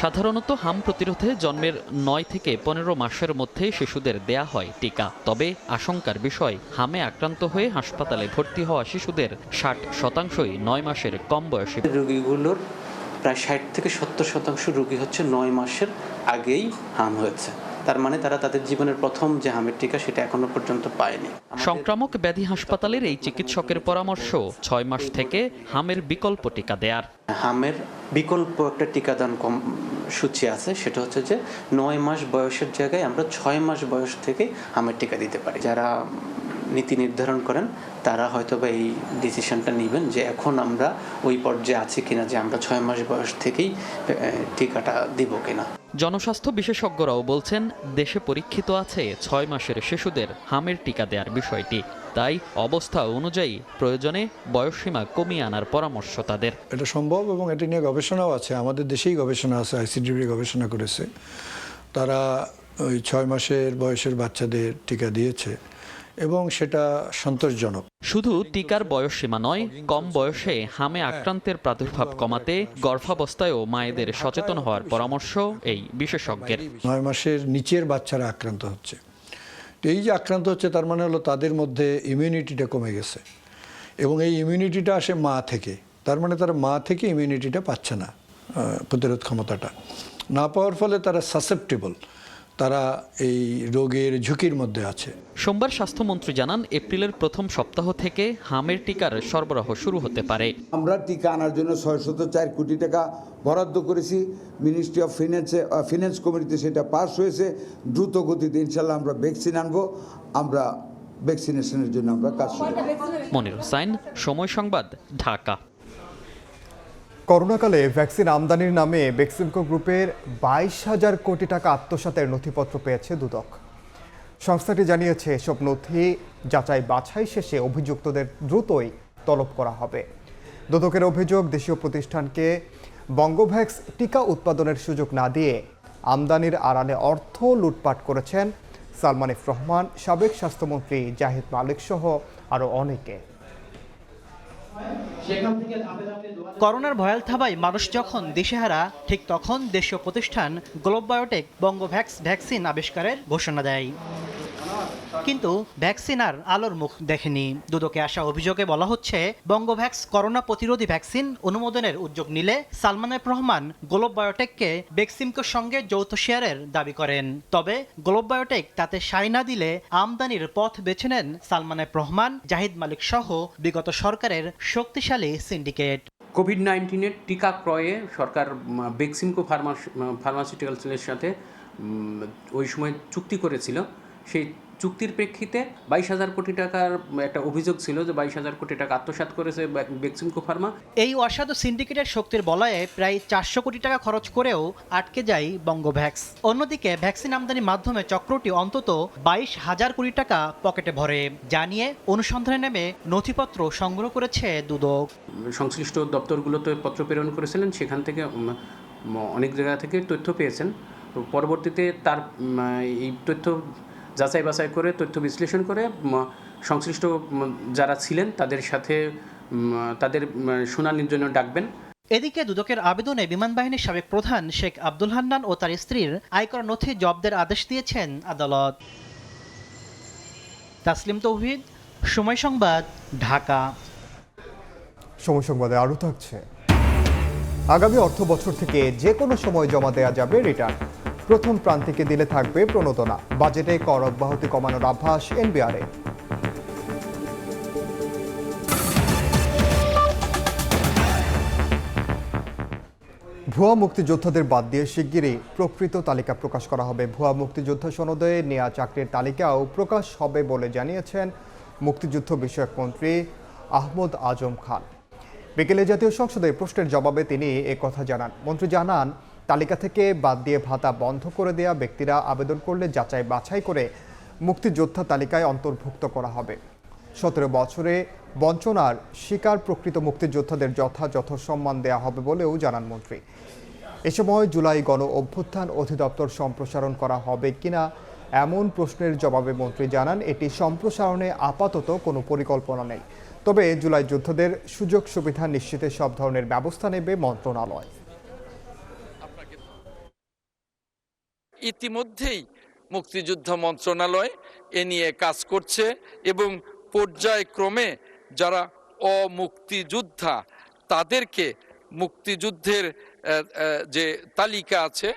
সাধারণত হাম প্রতিরোধে জন্মের 9 থেকে 15 মাসের মধ্যে শিশুদের দেয়া হয় টিকা। তবে আশঙ্কার বিষয়, হামে আক্রান্ত হয়ে হাসপাতালে ভর্তি হওয়া শিশুদের 60% 9 মাসের কম বয়সী। রোগীগুলোর প্রায় 60 থেকে 70% রোগী হচ্ছে 9 মাসের আগেই হাম হয়েছে। তার মানে তারা তাদের জীবনের প্রথম যে হামের টিকা সেটা এখনো পর্যন্ত পায়নি। সংক্রামক ব্যাধি হাসপাতালের এই চিকিৎসকের পরামর্শ 6 মাস থেকে হামের বিকল্প টিকা দেয়ার। হামের বিকল্প একটা টিকাদান সূচি আছে, সেটা হচ্ছে যে 9 মাস বয়সের জায়গায় আমরা 6 মাস বয়স থেকে হামের টিকা দিতে পারি। যারা নীতি নির্ধারণ করেন তারা হয়তো বা এই ডিসিশনটা নেবেন যে এখন আমরা ওই পর্যায়ে আছি কিনা যে আমরা 6 মাস বয়স থেকেই টিকাটা দিব কিনা। জনস্বাস্থ্য বিশেষজ্ঞরাও বলছেন দেশে পরীক্ষিত আছে 6 মাসের শিশুদের হামের টিকা দেওয়ার বিষয়টি। তাই অবস্থা অনুযায়ী প্রয়োজনে বয়সসীমা কমিয়ে আনার পরামর্শ তাদের। এটা সম্ভব এবং এটা নিয়ে গবেষণাও আছে, আমাদের দেশেই গবেষণা আছে, আইসিডিবি গবেষণা করেছে। তারা ওই 6 মাসের বয়সের বাচ্চাদের টিকা দিয়েছে এবং সেটা সন্তোষজনক। শুধু টিকার বয়সসীমা নয়, কম বয়সে হামে আক্রান্তের প্রাদুর্ভাব কমাতে গর্ভাবস্থায়ও মায়েদের সচেতন হওয়ার পরামর্শ এই বিশেষজ্ঞের। 9 মাসের নিচের বাচ্চারা আক্রান্ত হচ্ছে। এই যে আক্রান্ত হচ্ছে তার মানে হলো তাদের মধ্যে ইমিউনিটিটা কমে গেছে এবং এই ইমিউনিটিটা আসে মা থেকে। তার মানে তারা মা থেকে ইমিউনিটিটা পাচ্ছে না, প্রতিরোধ ক্ষমতাটা না পাওয়ার ফলে তারা সাসেপ্টেবল, তারা এই রোগের ঝুঁকির মধ্যে আছে। সোমবার স্বাস্থ্যমন্ত্রী জানান, এপ্রিলের প্রথম সপ্তাহ থেকে হামের টিকার সরবরাহ শুরু হতে পারে। আমরা টিকা আনার জন্য 604 কোটি টাকা বরাদ্দ করেছি। মিনিস্ট্রি অফ ফিনান্স কমিটিতে সেটা পাস হয়েছে। দ্রুত গতিতে ইনশাল্লাহ আমরা ভ্যাকসিন আনবো। আমরা ভ্যাকসিনেশনের জন্য আমরা কাজ করব। মনির হোসাইন, সময় সংবাদ, ঢাকা। করোনাকালে ভ্যাকসিন আমদানির নামে বেক্সিমকো গ্রুপের 22,000 কোটি টাকা আত্মসাতের নথিপত্র পেয়েছে দুদক। সংস্থাটি জানিয়েছে এসব নথি যাচাই বাছাই শেষে অভিযুক্তদের দ্রুতই তলব করা হবে। দুদকের অভিযোগ, দেশীয় প্রতিষ্ঠানকে বঙ্গভ্যাক্স টিকা উৎপাদনের সুযোগ না দিয়ে আমদানির আড়ালে অর্থ লুটপাট করেছেন সালমান এফ রহমান, সাবেক স্বাস্থ্যমন্ত্রী জাহিদ মালিক সহ আরও অনেকে। করোনার ভয়াল থাবায় মানুষ যখন দিশেহারা, ঠিক তখন দেশীয় প্রতিষ্ঠান গ্লোব বায়োটেক বঙ্গভ্যাক্স ভ্যাকসিন আবিষ্কারের ঘোষণা দেয়। কিন্তু ভ্যাকসিন আর আলোর মুখ দেখেনি। দুদকে আসা অভিযোগে বলা হচ্ছে, বঙ্গভ্যাক্স করোনা প্রতিরোধী ভ্যাকসিন অনুমোদনের উদ্যোগ নিলে সালমান এফ রহমান গ্লোব বায়োটেককে বেক্সিমকোর সঙ্গে যৌথ শেয়ারের দাবি করেন। তবে গ্লোব বায়োটেক তাতে সায় না দিলে আমদানির পথ বেছে নেন সালমান এফ রহমান, জাহিদ মালিক সহ বিগত সরকারের শক্তিশালী সিন্ডিকেট। কোভিড-19-এর টিকা ক্রয়ে সরকার বেক্সিমকো ফার্মাসিউটিক্যালসের সাথে ওই সময় চুক্তি করেছিল। সেই চুক্তির প্রেক্ষিতে 22,000 কোটি টাকার একটা অভিযোগ ছিল যে 22,000 কোটি টাকা আত্মসাৎ করেছে বেক্সিমকো ফার্মা। এই অসাধু সিন্ডিকেটের শক্তির বলয়ে প্রায় 400 কোটি টাকা খরচ করেও আটকে যায় বঙ্গভ্যাক্স। অন্যদিকে ভ্যাকসিন আমদানির মাধ্যমে চক্রটি অন্তত 22,000 কোটি টাকা পকেটে ভরে। জানিয়ে অনুসন্ধানে নেমে নথিপত্র সংগ্রহ করেছে দুদক। সংশ্লিষ্ট দপ্তরগুলোতে পত্র প্রেরণ করেছিলেন, সেখান থেকে অনেক জায়গা থেকে তথ্য পেয়েছেন। পরবর্তীতে তার এই তথ্য যাচাই বাছাই করে, তথ্য বিশ্লেষণ করে সংশ্লিষ্ট যারা ছিলেন তাদের সাথে তাদের শুনানির জন্য ডাকবেন। এদিকে দুদকের আবেদনে বিমান বাহিনীর সাবেক প্রধান শেখ আব্দুল হান্নান ও তার স্ত্রীর আয়কর নথি জব্দের আদেশ দিয়েছেন আদালত। তাসলিম তৌহিদ, সময় সংবাদ, ঢাকা। সময় সংবাদে আরও থাকছে, আগামী অর্থ বছর থেকে যে কোনো সময় জমা দেওয়া যাবে রিটার্ন। প্রথম প্রান্তিকে দিলে থাকবে প্রণোদনা। বাজেটে কর অব্যাহতি কমানোর আভাস এনবিআরে। ভুয়া মুক্তিযোদ্ধাদের বাদ দিয়ে শিগগিরই প্রকৃত তালিকা প্রকাশ করা হবে। ভুয়া মুক্তিযোদ্ধা সনদে নেওয়া চাকরির তালিকাও প্রকাশ হবে বলে জানিয়েছেন মুক্তিযুদ্ধ বিষয়ক মন্ত্রী আহমদ আজম খান। বিকেলে জাতীয় সংসদে প্রশ্নের জবাবে তিনি একথা জানান। মন্ত্রী জানান, তালিকা থেকে বাদ দিয়ে ভাতা বন্ধ করে দেয়া ব্যক্তিরা আবেদন করলে যাচাই বাছাই করে মুক্তিযোদ্ধা তালিকায় অন্তর্ভুক্ত করা হবে। 17 বছরে বঞ্চনার শিকার প্রকৃত মুক্তিযোদ্ধাদের যথাযথ সম্মান দেয়া হবে বলেও জানান মন্ত্রী। এ সময় জুলাই গণ অভ্যুত্থান অধিদপ্তর সম্প্রসারণ করা হবে কিনা এমন প্রশ্নের জবাবে মন্ত্রী জানান, এটি সম্প্রসারণে আপাতত কোনো পরিকল্পনা নেই। তবে জুলাই যোদ্ধাদের সুযোগ সুবিধা নিশ্চিতে সব ধরনের ব্যবস্থা নেবে মন্ত্রণালয়। ইতিমধ্যেই মুক্তিযুদ্ধ মন্ত্রণালয় এ নিয়ে কাজ করছে এবং পর্যায়ক্রমে যারা অমুক্তিযোদ্ধা তাদেরকে মুক্তিযুদ্ধের যে তালিকা আছে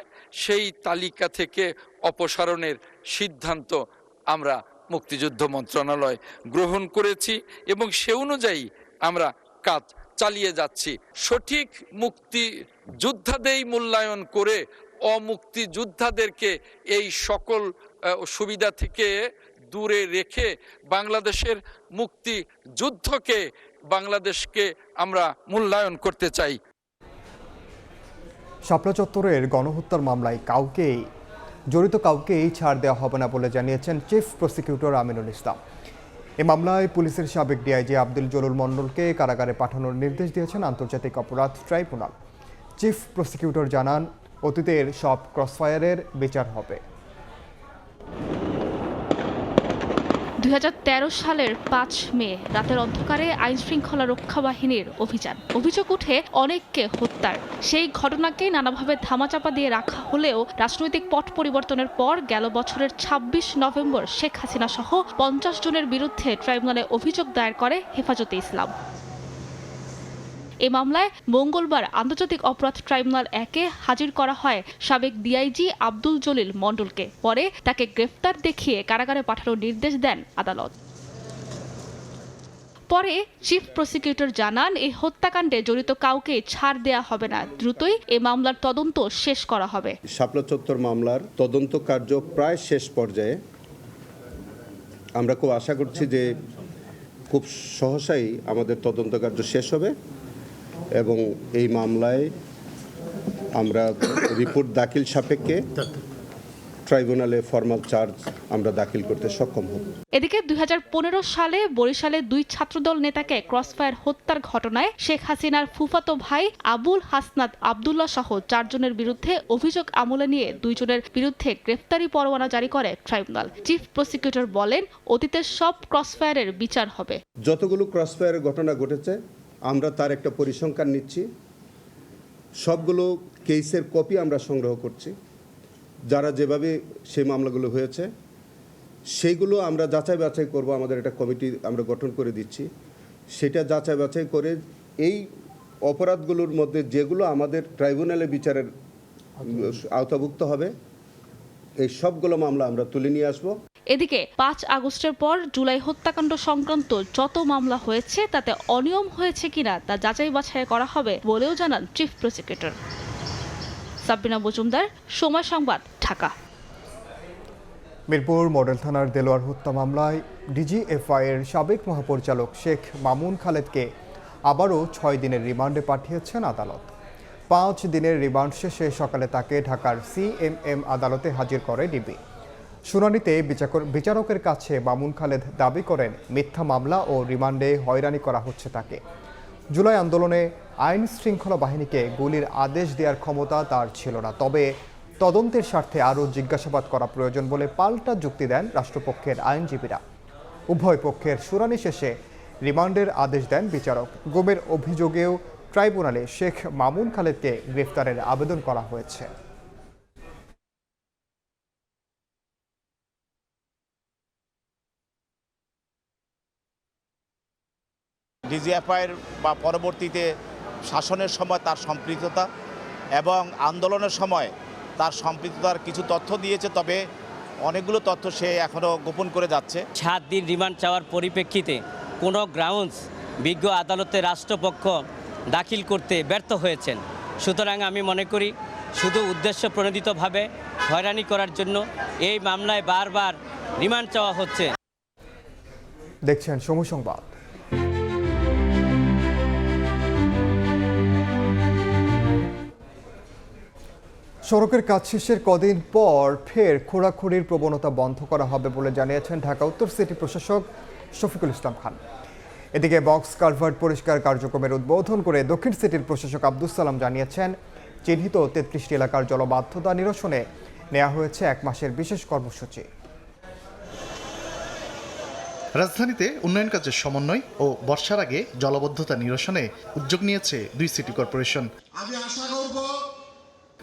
সেই তালিকা থেকে অপসারণের সিদ্ধান্ত আমরা মুক্তিযুদ্ধ মন্ত্রণালয় গ্রহণ করেছি এবং সে অনুযায়ী আমরা কাজ চালিয়ে যাচ্ছি। সঠিক মুক্তিযোদ্ধাদের মূল্যায়ন করে অমুক্তিযোদ্ধাদেরকে এই সকল সুবিধা থেকে দূরে রেখে বাংলাদেশের মুক্তিযুদ্ধকে বাংলাদেশকে আমরা মূল্যায়ন করতে চাই। শাপলা চত্বরের গণহত্যার মামলায় জড়িত কাউকেই ছাড় দেওয়া হবে না বলে জানিয়েছেন চিফ প্রসিকিউটর আমিনুল ইসলাম। এ মামলায় পুলিশের সাবেক ডিআইজি আব্দুল জলিল মণ্ডলকে কারাগারে পাঠানোর নির্দেশ দিয়েছেন আন্তর্জাতিক অপরাধ ট্রাইব্যুনাল। চিফ প্রসিকিউটর জানান, অতীতের সব ক্রসফায়ারের বিচার হবে। 2013 সালের 5 মে রাতের অন্ধকারে আইনশৃঙ্খলা রক্ষা বাহিনীর অভিযোগ উঠে অনেককে হত্যার। সেই ঘটনাকে নানাভাবে ধামাচাপা দিয়ে রাখা হলেও রাজনৈতিক পট পরিবর্তনের পর গেল বছরের 26 নভেম্বর শেখ হাসিনা সহ 50 জনের বিরুদ্ধে ট্রাইব্যুনালে অভিযোগ দায়ের করে হেফাজতে ইসলাম। এ মামলায় মঙ্গলবার আন্তর্জাতিক অপরাধ ট্রাইব্যুনাল 1-এ হাজির করা হয় সাবেক ডিআইজি আব্দুল জলিল মণ্ডলকে। পরে তাকে গ্রেফতার দেখিয়ে কারাগারে পাঠানোর নির্দেশ দেন আদালত। পরে চিফ প্রসিকিউটর জানান, এই হত্যাকাণ্ডে জড়িত কাউকে ছাড় দেয়া হবে না, দ্রুতই এ মামলার তদন্ত শেষ করা হবে। শাপলা চত্বর মামলার তদন্ত কার্য প্রায় শেষ পর্যায়ে। আমরা খুব আশা করছি যে খুব সহসাই আমাদের তদন্ত কার্য শেষ হবে এবং এই মামলায় আমরা রিপোর্ট দাখিল সাপেক্ষে ট্রাইব্যুনালে ফরমাল চার্জ আমরা দাখিল করতে সক্ষম হব। এদিকে 2015 সালে বরিশালে 2 ছাত্রদল নেতাকে ক্রসফায়ার হত্যার ঘটনায় শেখ হাসিনার ফুফাতো ভাই আবুল হাসনাত আব্দুল্লাহ সহ 4 জনের বিরুদ্ধে অভিযোগ আমলে নিয়ে 2 জনের বিরুদ্ধে গ্রেফতারি পরোয়ানা জারি করে ট্রাইব্যুনাল। চিফ প্রসিকিউটর বলেন, অতীতের সব ক্রসফায়ারের বিচার হবে। যতগুলো ক্রসফায়ারের ঘটনা ঘটেছে আমরা তার একটা পরিসংখ্যান নিচ্ছি, সবগুলো কেসের কপি আমরা সংগ্রহ করছি। যারা যেভাবে সেই মামলাগুলো হয়েছে সেইগুলো আমরা যাচাই বাছাই করব। আমাদের একটা কমিটি আমরা গঠন করে দিচ্ছি, সেটা যাচাই বাছাই করে এই অপরাধগুলোর মধ্যে যেগুলো আমাদের ট্রাইব্যুনালে বিচারের আওতাভুক্ত হবে এই সবগুলো মামলা আমরা তুলে নিয়ে আসব। এদিকে 5 আগস্টের পর জুলাই হত্যাকাণ্ড সংক্রান্ত যত মামলা হয়েছে তাতে অনিয়ম হয়েছে কিনা তা যাচাই বাছাই করা হবে বলেও জানান চিফ প্রসিকিউটর। সাবিনা মজুমদার, সময় সংবাদ, ঢাকা। মিরপুর মডেল থানার দেলোয়ার হত্যা মামলায় ডিজিএফআই এর সাবেক মহাপরিচালক শেখ মামুন খালেদকে আবারও 6 দিনের রিমান্ডে পাঠিয়েছেন আদালত। 5 দিনের রিমান্ড শেষে সকালে তাকে ঢাকার সিএমএম আদালতে হাজির করে ডিবি। শুনানিতে বিচারকের কাছে মামুন খালেদ দাবি করেন মিথ্যা মামলা ও রিমান্ডে হয়রানি করা হচ্ছে তাকে। জুলাই আন্দোলনে আইন শৃঙ্খলা বাহিনীকে গুলির আদেশ দেওয়ার ক্ষমতা তার ছিল না, তবে তদন্তের স্বার্থে আরও জিজ্ঞাসাবাদ করা প্রয়োজন বলে পাল্টা যুক্তি দেন রাষ্ট্রপক্ষের আইনজীবীরা। উভয় পক্ষের শুনানি শেষে রিমান্ডের আদেশ দেন বিচারক। গুমের অভিযোগেও ট্রাইব্যুনালে শেখ মামুন খালেদকে গ্রেফতারের আবেদন করা হয়েছে। ডিজিএফআইয়ের বা পরবর্তীতে শাসনের সময় তার সম্পৃক্ততা এবং আন্দোলনের সময় তার সম্পৃক্ততার কিছু তথ্য দিয়েছে, তবে অনেকগুলো তথ্য সে এখনও গোপন করে যাচ্ছে। 7 দিন রিমান্ড চাওয়ার পরিপ্রেক্ষিতে কোনো গ্রাউন্ডস বিজ্ঞ আদালতে রাষ্ট্রপক্ষ দাখিল করতে ব্যর্থ হয়েছেন। সুতরাং আমি মনে করি শুধু উদ্দেশ্য প্রণোদিতভাবে হয়রানি করার জন্য এই মামলায় বারবার রিমান্ড চাওয়া হচ্ছে। দেখছেন সময় সংবাদ। সড়কের কাজ শেষের কদিন পর ফের খোঁড়াখুড়ির প্রবণতা বন্ধ করা হবে বলে জানিয়েছেন ঢাকা উত্তর সিটি প্রশাসক শফিকুল ইসলাম খান। এদিকে বক্স কালভার্ট পরিষ্কার কার্যক্রমের উদ্বোধন করে দক্ষিণ সিটির প্রশাসক আব্দুস সালাম জানিয়েছেন চিহ্নিত 33টি এলাকার জলবাধ্যতা নিরসনে নেওয়া হয়েছে 1 মাসের বিশেষ কর্মসূচি। রাজধানীতে উন্নয়ন কাজের সমন্বয় ও বর্ষার আগে জলবদ্ধতা নিরসনে উদ্যোগ নিয়েছে 2 সিটি কর্পোরেশন।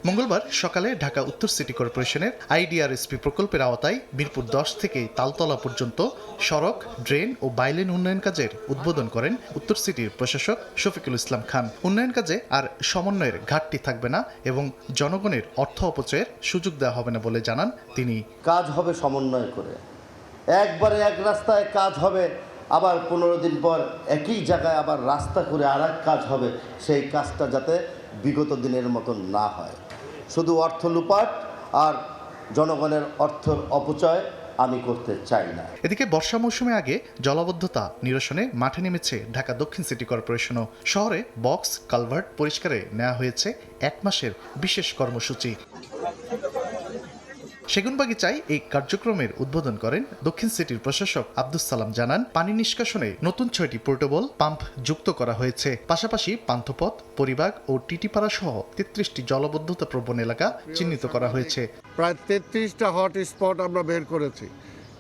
মঙ্গলবার সকালে ঢাকা উত্তর সিটি কর্পোরেশনের আইডিআরএসপি প্রকল্পের আওতায় মিরপুর 10 থেকে তালতলা পর্যন্ত সড়ক, ড্রেন ও বাইলেন উন্নয়ন কাজের উদ্বোধন করেন উত্তর সিটির প্রশাসক শফিকুল ইসলাম খান। উন্নয়ন কাজে আর সমন্বয়ের ঘাটতি থাকবে না এবং জনগণের অর্থ অপচয়ের সুযোগ দেওয়া হবে না বলে জানান তিনি। কাজ হবে সমন্বয় করে, একবারে এক রাস্তায় কাজ হবে, আবার 15 দিন পর একই জায়গায় আবার রাস্তা করে আর এক কাজ হবে। সেই কাজটা যাতে বিগত দিনের মতন না হয়। শুধু অর্থ লুপাট আর জনগণের অর্থের অপচয় আমি করতে চাই না। এদিকে বর্ষা মৌসুমে আগে জলাবদ্ধতা নিরসনে মাঠে নেমেছে ঢাকা দক্ষিণ সিটি কর্পোরেশনও। শহরে বক্স কালভার্ট পরিষ্কারে নেওয়া হয়েছে 1 মাসের বিশেষ কর্মসূচি। সেগুনবাগিচায় এই কার্যক্রমের উদ্বোধন করেন দক্ষিণ সিটির প্রশাসক আব্দুস সালাম। জানান পানি নিষ্কাশনে নতুন 6টি পোর্টেবল পাম্প যুক্ত করা হয়েছে। পাশাপাশি পান্থপথ, পরিবাগ ও টিটিপাড়া সহ 33টি জলবদ্ধতা প্রবণ এলাকা চিহ্নিত করা হয়েছে। প্রায় 33টা হট স্পট আমরা বের করেছি,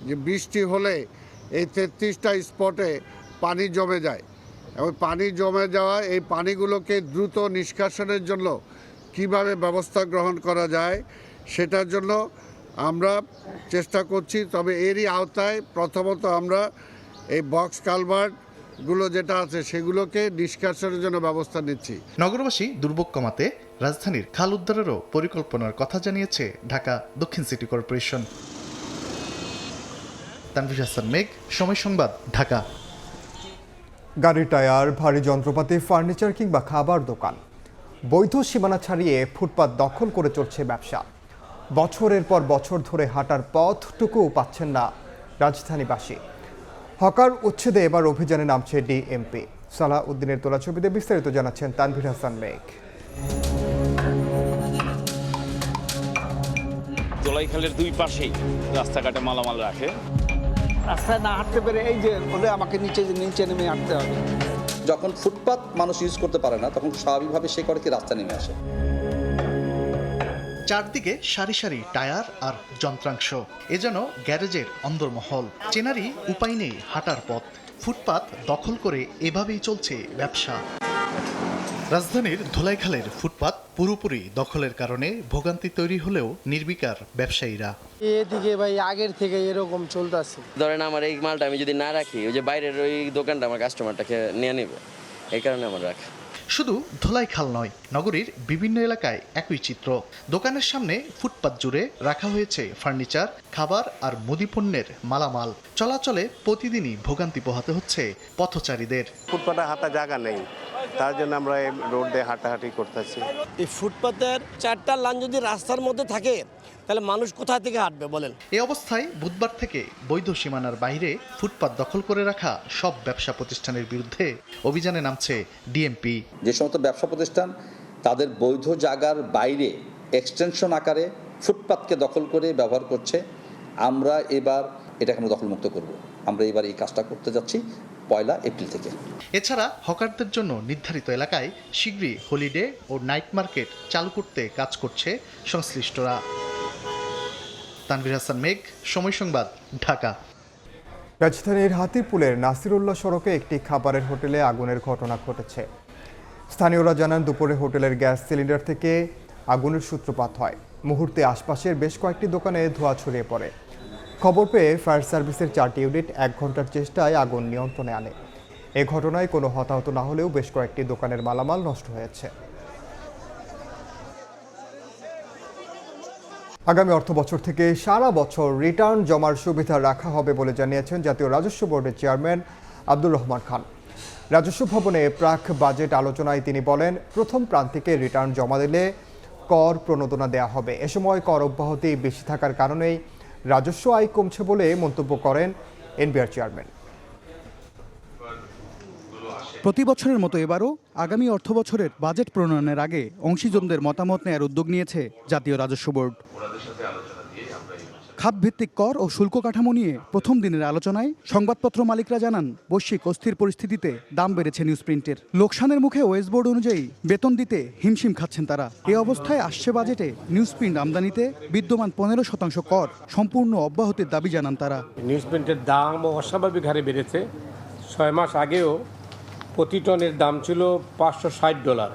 যে বৃষ্টি হলে এই 33টা স্পটে পানি জমে যায় এবং পানি জমে যাওয়া এই পানিগুলোকে দ্রুত নিষ্কাশনের জন্য কিভাবে ব্যবস্থা গ্রহণ করা যায় সেটার জন্য আমরা চেষ্টা করছি। তবে এরই আওতায় প্রথমত আমরা এই বক্স কালভার্টগুলো যেটা আছে সেগুলোকে নিষ্কাশনের জন্য ব্যবস্থা নিচ্ছি। নগরবাসী দুর্ভোগ কমাতে রাজধানীর খাল উদ্ধারেরও পরিকল্পনার কথা জানিয়েছে ঢাকা দক্ষিণ সিটি কর্পোরেশন। তানভীর হাসান মেঘ, সময় সংবাদ, ঢাকা। গাড়ির টায়ার, ভারী যন্ত্রপাতি, ফার্নিচার কিংবা খাবার দোকান, বৈধ সীমানা ছাড়িয়ে ফুটপাত দখল করে চলছে ব্যবসা। বছরের পর বছর ধরে হাঁটার পথটুকু পাচ্ছেন না রাজধানীবাসী। হকার উচ্ছেদে এবার অভিযানে নামছে ডিএমপি। সালাহ উদ্দিনের তোলা ছবিতে বিস্তারিত জানাচ্ছেন তানভীর হাসান মেঘ। দোলাইখালের দুই পাশেই রাস্তাঘাটে মালামাল রাখে। রাস্তায় না হাঁটতে পেরে এই যে বলে আমাকে নিচে নেমে হাঁটতে হবে। যখন ফুটপাত মানুষ ইউজ করতে পারে না তখন স্বাভাবিকভাবে সে করে কি রাস্তা নেমে আসে। চারদিকে সারি সারি টায়ার আর যন্ত্রাংশ, এ যেন গ্যারেজের অন্দরমহল। চেনারই উপায় নেই হাঁটার পথ। ফুটপাত দখল করে এভাবেই চলছে ব্যবসা। রাজধানীর ধোলাইখালের ফুটপাত পুরোপুরি দখলের কারণে ভোগান্তি তৈরি হলেও নির্বিকার ব্যবসায়ীরা। এদিকে ভাই আগের থেকে এরকম চলতেছে। ধরেন আমার এই মালটা আমি যদি না রাখি, ওই যে বাইরের ওই দোকানটা আমার কাস্টমারটাকে নিয়ে নেবে, এই কারণে আমার রাখা। শুধু ধোলাইখাল নয়, নগরীর বিভিন্ন এলাকায় একই চিত্র। দোকানের সামনে ফুটপাত জুড়ে রাখা হয়েছে ফার্নিচার, খাবার আর মুদিপণ্যের মালামাল। চলাচলে প্রতিদিনই ভোগান্তি পোহাতে হচ্ছে পথচারীদের। ফুটপাতে হাঁটা জায়গা নেই, তার জন্য আমরা এই রোড দিয়ে হাঁটাহাঁটি করতেছি। এই ফুটপাতের 4টা লাইন যদি রাস্তার মধ্যে থাকে তাহলে মানুষ কোথা থেকে হাঁটবে বলেন। এই অবস্থায় বুধবার থেকে বৈধ সীমানার বাইরে ফুটপাত দখল করে রাখা সব ব্যবসা প্রতিষ্ঠানের বিরুদ্ধে অভিযানে নামছে ডিএমপি। যে সমস্ত ব্যবসা প্রতিষ্ঠান তাদের বৈধ জায়গার বাইরে এক্সটেনশন আকারে ফুটপাতকে দখল করে ব্যবহার করছে, আমরা এবার এটাকে আমরা দখলমুক্ত করব। আমরা এবার এই কাজটা করতে যাচ্ছি 1 এপ্রিল থেকে। এছাড়া হকারদের জন্য নির্ধারিত এলাকায় শীঘ্রই হলিডে ও নাইট মার্কেট চালু করতে কাজ করছে সংশ্লিষ্টরা। তানভীর হাসান মেঘ, সময় সংবাদ, ঢাকা। রাজধানীর হাতিরপুলের নাসিরুল্লাহ সড়কে একটি খাবারের হোটেলে আগুনের ঘটনা ঘটেছে। স্থানীয়রা জানান দুপুরে হোটেলের গ্যাস সিলিন্ডার থেকে আগুনের সূত্রপাত হয়। মুহূর্তে আশপাশের বেশ কয়েকটি দোকানে ধোঁয়া ছড়িয়ে পড়ে। খবর পেয়ে ফায়ার সার্ভিসের 4টি ইউনিট 1 ঘন্টার চেষ্টায় আগুন নিয়ন্ত্রণে আনে। এ ঘটনায় কোনো হতাহত না হলেও বেশ কয়েকটি দোকানের মালামাল নষ্ট হয়েছে। আগামী অর্থবছর থেকে সারা বছর রিটার্ন জমার সুবিধা রাখা হবে বলে জানিয়েছেন জাতীয় রাজস্ব বোর্ডের চেয়ারম্যান আব্দুর রহমান খান। রাজস্ব ভবনে প্রাক বাজেট আলোচনায় তিনি বলেন, প্রথম প্রান্তিকে রিটার্ন জমা দিলে কর প্রণোদনা দেওয়া হবে। এ সময় কর অব্যাহতি বেশি থাকার কারণেই রাজস্ব আয় কমছে বলে মন্তব্য করেন এনবিআর চেয়ারম্যান। প্রতি বছরের মতো এবারও আগামী অর্থবছরের বাজেট প্রণয়নের আগে অংশীজনদের মতামত নেয়ার উদ্যোগ নিয়েছে জাতীয় রাজস্ব বোর্ড। খাতভিত্তিক কর ও শুল্ক কাঠামো নিয়ে প্রথম দিনের আলোচনায় সংবাদপত্র মালিকরা জানান, বৈশ্বিক অস্থির পরিস্থিতিতে দাম বেড়েছে নিউজপ্রিন্টের। লোকসানের মুখে ওয়েস বোর্ড অনুযায়ী বেতন দিতে হিমশিম খাচ্ছেন তারা। এ অবস্থায় আসছে বাজেটে নিউজপ্রিন্ট আমদানিতে বিদ্যমান 15% কর সম্পূর্ণ অব্যাহতির দাবি জানান তারা। নিউজপ্রিন্টের দাম অস্বাভাবিক হারে বেড়েছে। 6 মাস আগেও প্রতি টনের দাম ছিল $560,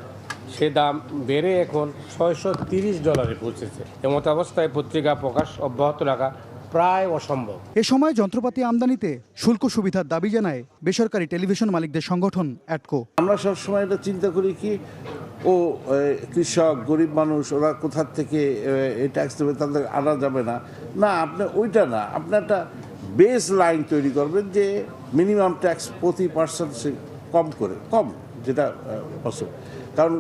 সে দাম বেড়ে এখন $630 পৌঁছেছে। এমত অবস্থায় পত্রিকা প্রকাশ অব্যাহত রাখা প্রায় অসম্ভব। এ সময় যন্ত্রপাতি আমদানিতে শুল্ক সুবিধার দাবি জানায় বেসরকারি টেলিভিশন মালিকদের সংগঠন অ্যাটকো। আমরা সবসময় এটা চিন্তা করি কি কৃষক গরিব মানুষ ওরা কোথা থেকে এই ট্যাক্স দেবে, তাদের আনা যাবে না। না, আপনি ওইটা না, আপনি একটা বেস লাইন তৈরি করবেন যে মিনিমাম ট্যাক্স প্রতি পার্সেন্ট কম যেটা পসিবল, কারণ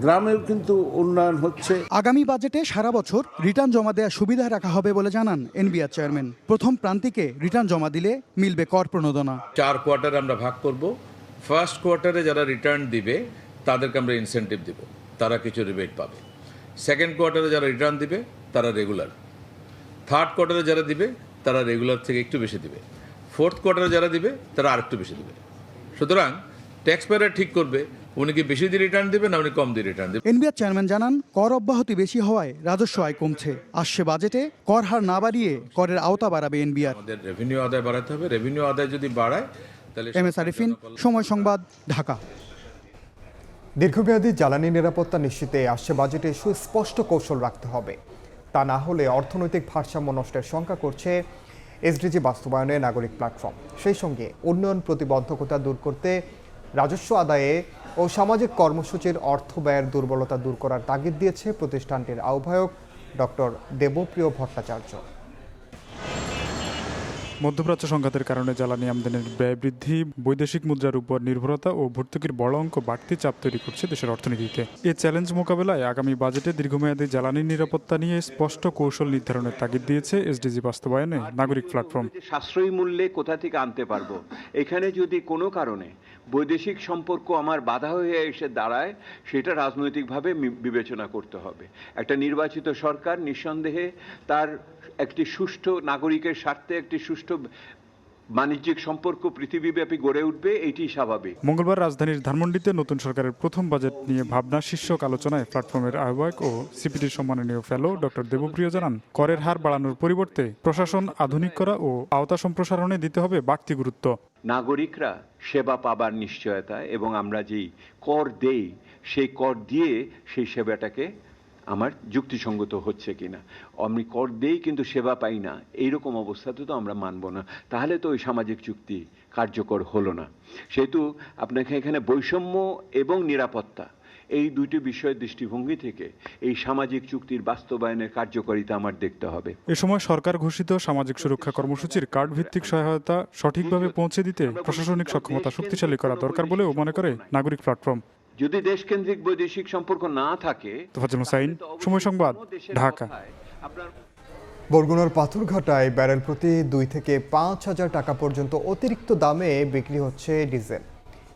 গ্রামেও কিন্তু উন্নয়ন হচ্ছে। আগামী বাজেটে সারা বছর রিটার্ন জমা দেওয়ার সুবিধা রাখা হবে বলে জানান এনবিআর চেয়ারম্যান। প্রথম প্রান্তিকে রিটার্ন জমা দিলে মিলবে কর প্রণোদনা। 4 কোয়ার্টার আমরা ভাগ করব। ফার্স্ট কোয়ার্টারে যারা রিটার্ন দিবে তাদেরকে আমরা ইনসেন্টিভ দিব, তারা কিছু রিবেট পাবে। সেকেন্ড কোয়ার্টারে যারা রিটার্ন দিবে তারা রেগুলার। থার্ড কোয়ার্টারে যারা দিবে তারা রেগুলার থেকে একটু বেশি দিবে। ফোর্থ কোয়ার্টারে যারা দিবে তারা আরেকটু বেশি দিবে। সুতরাং ট্যাক্স পেয়ার ঠিক করবে উনি কি বেশি দিয়ে রিটার্ন দেবে না উনি কম দিয়ে রিটার্ন দেবে। এনবিআর চেয়ারম্যান জানান, কর অব্যাহতি বেশি হওয়ায় রাজস্ব আয় কমছে। আসছে বাজেটে কর হার না বাড়িয়ে করের আওতা বাড়াবে এনবিআর। আমাদের রেভিনিউ আদায় বাড়াতে হবে। রেভিনিউ আদায় যদি বাড়ায় তাহলে। এমএস আরিফিন, সময় সংবাদ, ঢাকা। দীর্ঘমেয়াদী জ্বালানি নিরাপত্তা নিশ্চিতে আসছে বাজেটে সুস্পষ্ট কৌশল রাখতে হবে। তা না হলে অর্থনৈতিক ভারসাম্য নষ্টের শঙ্কা করছে এসডিজি বাস্তবায়নে নাগরিক প্ল্যাটফর্ম। সেই সঙ্গে উন্নয়ন প্রতিবদ্ধকতা দূর করতে রাজস্ব আদায়ে ও সামাজিক কর্মসূচির অর্থ ব্যয়ের দুর্বলতা দূর করার তাগিদ দিয়েছে প্রতিষ্ঠানটির আহ্বায়ক ডক্টর দেবপ্রিয় ভট্টাচার্য। মধ্যপ্রাচ্য সংঘাতের কারণে জ্বালানি আমদানির ব্যয় বৃদ্ধি, বৈদেশিক মুদ্রার উপর নির্ভরতা ও ভর্তুকির বড় অঙ্ক বাড়তি চাপ তৈরি করছে দেশের অর্থনীতিতে। এই চ্যালেঞ্জ মোকাবেলায় আগামী বাজেটে দীর্ঘমেয়াদী জ্বালানির নিরাপত্তা নিয়ে স্পষ্ট কৌশল নির্ধারণের তাগিদ দিয়েছে এসডিজি বাস্তবায়নে নাগরিক প্ল্যাটফর্ম। সাশ্রয়ী মূল্যে কোথা থেকে আনতে পারবো, এখানে যদি কোনো কারণে বৈদেশিক সম্পর্ক আমার বাধা হয়ে এসে দাঁড়ায়, সেটা রাজনৈতিকভাবে বিবেচনা করতে হবে। একটা নির্বাচিত সরকার নিঃসন্দেহে তার একটি সুষ্ঠু নাগরিকের স্বার্থে একটি সুষ্ঠু বাণিজ্যিক সম্পর্ক পৃথিবীব্যাপী গড়ে উঠবে, এটি স্বাভাবিক। মঙ্গলবার রাজধানীর ধানমন্ডিতে নতুন সরকারের প্রথম বাজেট নিয়ে ভাবনা শীর্ষক আলোচনায় প্ল্যাটফর্মের আহ্বায়ক ও সিপিডির সম্মাননীয় ফেলো ডক্টর দেবপ্রিয় জানান, করের হার বাড়ানোর পরিবর্তে প্রশাসন আধুনিক করা ও আওতা সম্প্রসারণে দিতে হবে বাড়তি গুরুত্ব। নাগরিকরা সেবা পাবার নিশ্চয়তা এবং আমরা যেই কর দেই সেই কর দিয়ে সেই সেবাটাকে আমার যুক্তিসঙ্গত হচ্ছে কিনা। আমি কর দেই কিন্তু সেবা পাই না, এইরকম অবস্থাতে তো আমরা মানব না, তাহলে তো ওই সামাজিক চুক্তি কার্যকর হলো না। সেহেতু আপনাকে এখানে বৈষম্য এবং নিরাপত্তা এই দুইটি বিষয়ের দৃষ্টিভঙ্গি থেকে এই সামাজিক চুক্তির বাস্তবায়নের কার্যকারিতা আমার দেখতে হবে। এ সময় সরকার ঘোষিত সামাজিক সুরক্ষা কর্মসূচির কার্ড ভিত্তিক সহায়তা সঠিকভাবে পৌঁছে দিতে প্রশাসনিক সক্ষমতা শক্তিশালী করা দরকার বলেও মনে করে নাগরিক প্ল্যাটফর্ম। যদি দেশকেন্দ্রিক বৈদেশিক সম্পর্ক না থাকে। তোফাজ্জল হোসাইন, সময় সংবাদ, ঢাকা। বরগুনার পাথরঘাটায় ব্যারেল প্রতি 2 থেকে 5,000 টাকা পর্যন্ত অতিরিক্ত দামে বিক্রি হচ্ছে ডিজেল।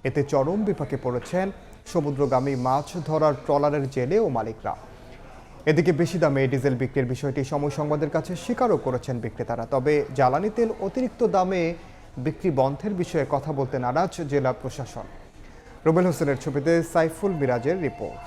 এতে চরম বিপাকে পড়েছেন সমুদ্রগামী মাছ ধরার ট্রলারের জেলে ও মালিকরা। এদিকে বেশি দামে ডিজেল বিক্রির বিষয়টি সময় সংবাদের কাছে স্বীকারও করেছেন বিক্রেতারা। তবে জ্বালানি তেল অতিরিক্ত দামে বিক্রি বন্ধের বিষয়ে কথা বলতে নারাজ জেলা প্রশাসন। রুবেল হোসেনের ছবিতে সাইফুল মিরাজের রিপোর্ট।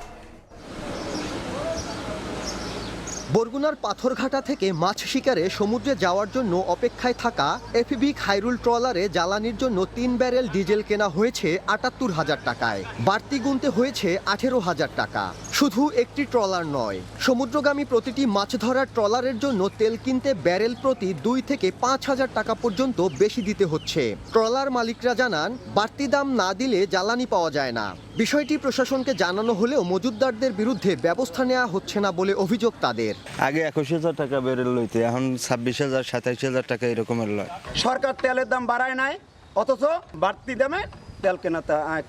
বরগুনার পাথরঘাটা থেকে মাছ শিকারে সমুদ্রে যাওয়ার জন্য অপেক্ষায় থাকা এফবি খাইরুল ট্রলারে জ্বালানির জন্য 3 ব্যারেল ডিজেল কেনা হয়েছে 78,000 টাকায়, বাড়তি গুনতে হয়েছে 18,000 টাকা। শুধু একটি ট্রলার নয়, সমুদ্রগামী প্রতিটি মাছ ধরার ট্রলারের জন্য তেল কিনতে ব্যারেল প্রতি 2 থেকে 5,000 টাকা পর্যন্ত বেশি দিতে হচ্ছে। ট্রলার মালিকরা জানান, বাড়তি দাম না দিলে জ্বালানি পাওয়া যায় না। বিষয়টি প্রশাসনকে জানানো হলেও মজুতদারদের বিরুদ্ধে ব্যবস্থা নেওয়া হচ্ছে না বলে অভিযোগ তাদের। আগে 21,000 টাকা বেরেল লইতে, এখন 26,000 27,000 টাকা এরকমের লয়। সরকার তেলের দাম বাড়ায় নাই, অথচ বাড়তি দামে তেল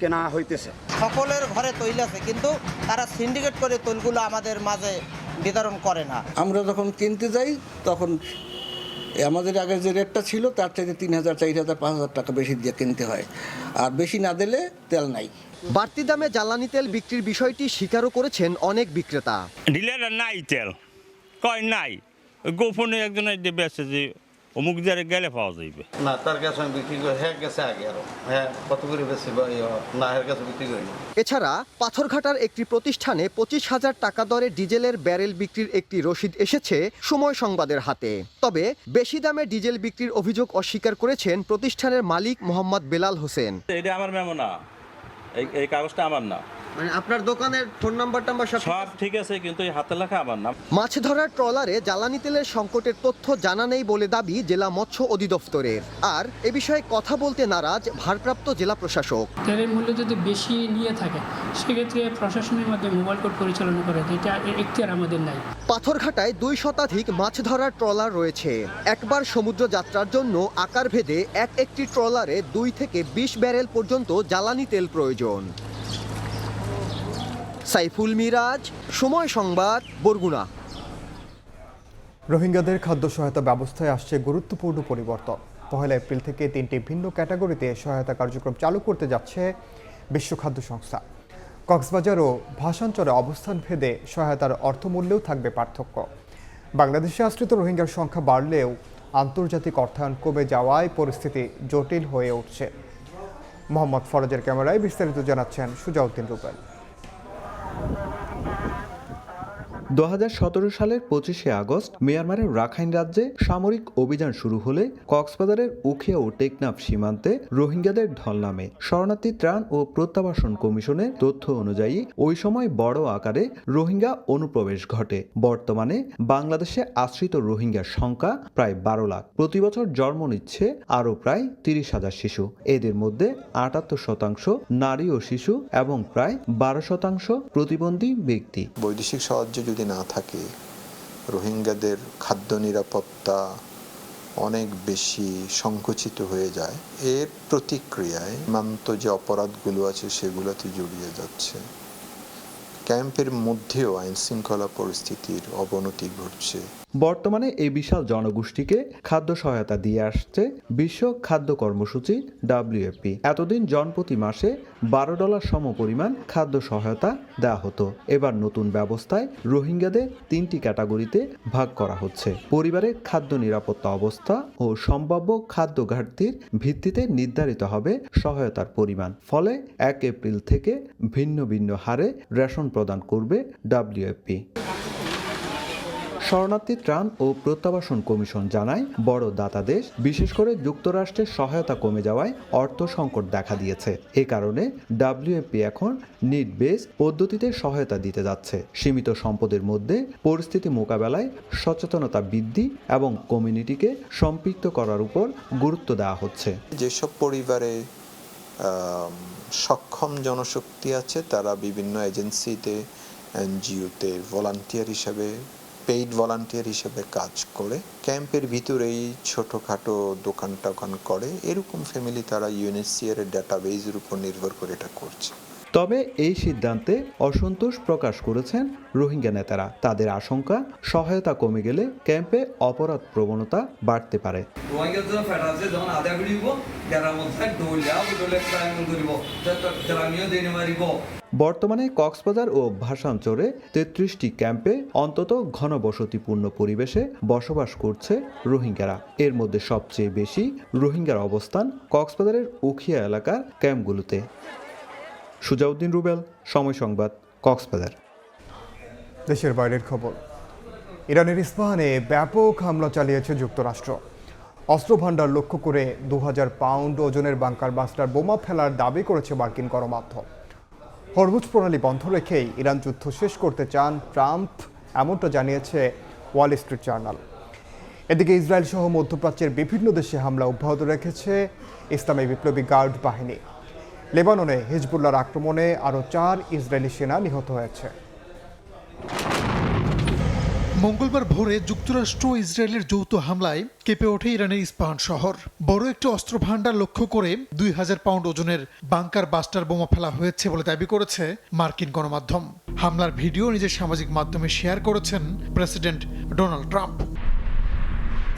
কেনা হইতেছে। সকলের ঘরে তৈল আছে, কিন্তু তারা সিন্ডিকেট করে তৈলগুলো আমাদের মাঝে বিতরণ করে না। আমরা যখন কিনতে যাই তখন আমাদের আগে যে রেটটা ছিল তার থেকে 3,000 4,000 5,000 টাকা বেশি দিয়ে কিনতে হয়, আর বেশি না দিলে তেল নাই। বাড়তি দামে জ্বালানি তেল বিক্রির বিষয়টি স্বীকারও করেছেন অনেক বিক্রেতা। ডিলার নাই তেল কয় নাই, গোপনে একজনের বেছে যে অমুক জায়গায় গেলে পাওয়া যাইবে না, তার কাছে আমি বিক্রি করে হ্যাঁ গেছে আগে আরো হ্যাঁ কত করে বেশি না এর কাছে বিক্রি করি। এছাড়া পাথরঘাটার একটি প্রতিষ্ঠানে 25,000 টাকা দরে ডিজেলের ব্যারেল বিক্রির একটি রসিদ এসেছে সময় সংবাদের হাতে। তবে বেশি দামে ডিজেল বিক্রির অভিযোগ অস্বীকার করেছেন প্রতিষ্ঠানের মালিক মোহাম্মদ বেলাল হোসেন। এটা আমার মেমো না, এই কাগজটা আমার না। মানে আপনার দোকানের ফোন নাম্বার সব ঠিক আছে, কিন্তু এই হাতে লেখা আমার না। মাছ ধরার ট্রলারে জ্বালানি তেলের সংকটের তথ্য জানা নেই বলে দাবি জেলা মৎস্য অধিদপ্তরের। আর এ বিষয়ে কথা বলতে নারাজ ভারপ্রাপ্ত জেলা প্রশাসক। তেলের মূল্য যদি বেশি নিয়ে থাকে সেক্ষেত্রে প্রশাসনের মাধ্যমে মোবাইল কোর্ট পরিচালনা করে, এটা এখতিয়ার আমাদের নাই। পাথরঘাটায় 2 শতাধিক মাছ ধরার ট্রলার রয়েছে। একবার সমুদ্র যাত্রার জন্য আকার ভেদে একটি ট্রলারে 2 থেকে 20 ব্যারেল পর্যন্ত জ্বালানি তেল প্রয়োজন। সাইফুল মিরাজ, সময় সংবাদ, বরগুনা। রোহিঙ্গাদের খাদ্য সহায়তা ব্যবস্থায় আসছে গুরুত্বপূর্ণ পরিবর্তন। 1 এপ্রিল থেকে 3টি ভিন্ন ক্যাটাগরিতে সহায়তা কার্যক্রম চালু করতে যাচ্ছে বিশ্ব খাদ্য সংস্থা। কক্সবাজার ও ভাসানচরে অবস্থান ভেদে সহায়তার অর্থমূল্যেও থাকবে পার্থক্য। বাংলাদেশে আশ্রিত রোহিঙ্গার সংখ্যা বাড়লেও আন্তর্জাতিক অর্থায়ন কমে যাওয়ায় পরিস্থিতি জটিল হয়ে উঠছে। মোহাম্মদ ফরজের ক্যামেরায় বিস্তারিত জানাচ্ছেন সুজাউদ্দিন রুবেল। 2017 সালের 25শে আগস্ট মিয়ানমারের রাখাইন রাজ্যে সামরিক অভিযান শুরু হলে কক্সবাজারের উখিয়া ও টেকনাফ সীমান্তে রোহিঙ্গাদের ঢল নামে। শরণার্থী ত্রাণ ও প্রত্যাবাসন কমিশনের তথ্য অনুযায়ী ওই সময় বড় আকারে রোহিঙ্গা অনুপ্রবেশ ঘটে। বর্তমানে বাংলাদেশে আশ্রিত রোহিঙ্গার সংখ্যা প্রায় 12 লাখ। প্রতি বছর জন্ম নিচ্ছে আরও প্রায় 30,000 শিশু। এদের মধ্যে 78% নারী ও শিশু এবং প্রায় 12% প্রতিবন্ধী ব্যক্তি। বৈদেশিক সাহায্য যদি না থাকে, রোহিঙ্গাদের খাদ্য নিরাপত্তা অনেক বেশি সংকুচিত হয়ে যায়। এর প্রতিক্রিয়ায় সীমান্ত যে অপরাধগুলো আছে সেগুলোতে জড়িয়ে যাচ্ছে। ক্যাম্পের মধ্যেও আইন শৃঙ্খলা পরিস্থিতির অবনতি ঘটছে। বর্তমানে এই বিশাল জনগোষ্ঠীকে খাদ্য সহায়তা দিয়ে আসছে বিশ্ব খাদ্য কর্মসূচি WFP। এতদিন জনপ্রতি মাসে $12 সমপরিমাণ খাদ্য সহায়তা দেওয়া হতো। এবার নতুন ব্যবস্থায় রোহিঙ্গাদের 3টি ক্যাটাগরিতে ভাগ করা হচ্ছে। পরিবারের খাদ্য নিরাপত্তা অবস্থা ও সম্ভাব্য খাদ্য ঘাটতির ভিত্তিতে নির্ধারিত হবে সহায়তার পরিমাণ। ফলে 1 এপ্রিল থেকে ভিন্ন ভিন্ন হারে রেশন প্রদান করবে WFP। শরণার্থী ত্রাণ ও প্রত্যাবাসন কমিশন জানায়, বড় দাতা দেশ বিশেষ করে যুক্তরাষ্ট্রের সহায়তা কমে যাওয়ায় অর্থ সংকট দেখা দিয়েছে। এ কারণে WFP এখন নিড বেস পদ্ধতিতে সহায়তা দিতে যাচ্ছে। সীমিত সম্পদের মধ্যে পরিস্থিতি মোকাবেলায় সচেতনতা বৃদ্ধি এবং কমিউনিটিকে সম্পৃক্ত করার উপর গুরুত্ব দেওয়া হচ্ছে। যেসব পরিবারে সক্ষম জনশক্তি আছে তারা বিভিন্ন এজেন্সিতে, NGO-তে ভলান্টিয়ার হিসেবে, পেইড ভলান্টিয়ার হিসেবে কাজ করে। ক্যাম্পের ভিতরেই ছোটোখাটো দোকান টোকান করে। এরকম ফ্যামিলি তারা UNHCR এর ডাটাবেজের উপর নির্ভর করে এটা করছে। তবে এই সিদ্ধান্তে অসন্তোষ প্রকাশ করেছেন রোহিঙ্গা নেতারা। তাদের আশঙ্কা, সহায়তা কমে গেলে ক্যাম্পে অপরাধ প্রবণতা বাড়তে পারে। বর্তমানে কক্সবাজার ও ভাসানচরে 33টি ক্যাম্পে অন্তত ঘনবসতিপূর্ণ পরিবেশে বসবাস করছে রোহিঙ্গারা। এর মধ্যে সবচেয়ে বেশি রোহিঙ্গার অবস্থান কক্সবাজারের উখিয়া এলাকার ক্যাম্পগুলোতে। সুজাউদ্দিন রুবেল, সময় সংবাদ, কক্সবাজার। দেশের বাইরের খবর। ইরানের ইস্পাহানে ব্যাপক হামলা চালিয়েছে যুক্তরাষ্ট্র। অস্ত্রভান্ডার লক্ষ্য করে 2000 পাউন্ড ওজনের বাংকার বাস্টার বোমা ফেলার দাবি করেছে মার্কিন গণমাধ্যম। হরমুজ প্রণালী বন্ধ রেখেই ইরান যুদ্ধ শেষ করতে চান ট্রাম্প, এমনটা জানিয়েছে ওয়াল স্ট্রিট জার্নাল। এদিকে ইসরায়েল সহ মধ্যপ্রাচ্যের বিভিন্ন দেশে হামলা অব্যাহত রেখেছে ইসলামী বিপ্লবী গার্ড বাহিনী। লেবাননে হিজবুল্লাহর আক্রমণে আরও 4 ইসরায়েলি সেনা নিহত হয়েছে। মঙ্গলবার ভোরে যুক্তরাষ্ট্র ও ইসরায়েলের যৌথ হামলায় কেঁপে ওঠে ইরানের ইস্পাহান শহর। বড় একটি অস্ত্র ভান্ডার লক্ষ্য করে 2000 পাউন্ড ওজনের বাংকার বাস্টার বোমা ফেলা হয়েছে বলে দাবি করেছে মার্কিন গণমাধ্যম। হামলার ভিডিও নিজের সামাজিক মাধ্যমে শেয়ার করেছেন প্রেসিডেন্ট ডোনাল্ড ট্রাম্প।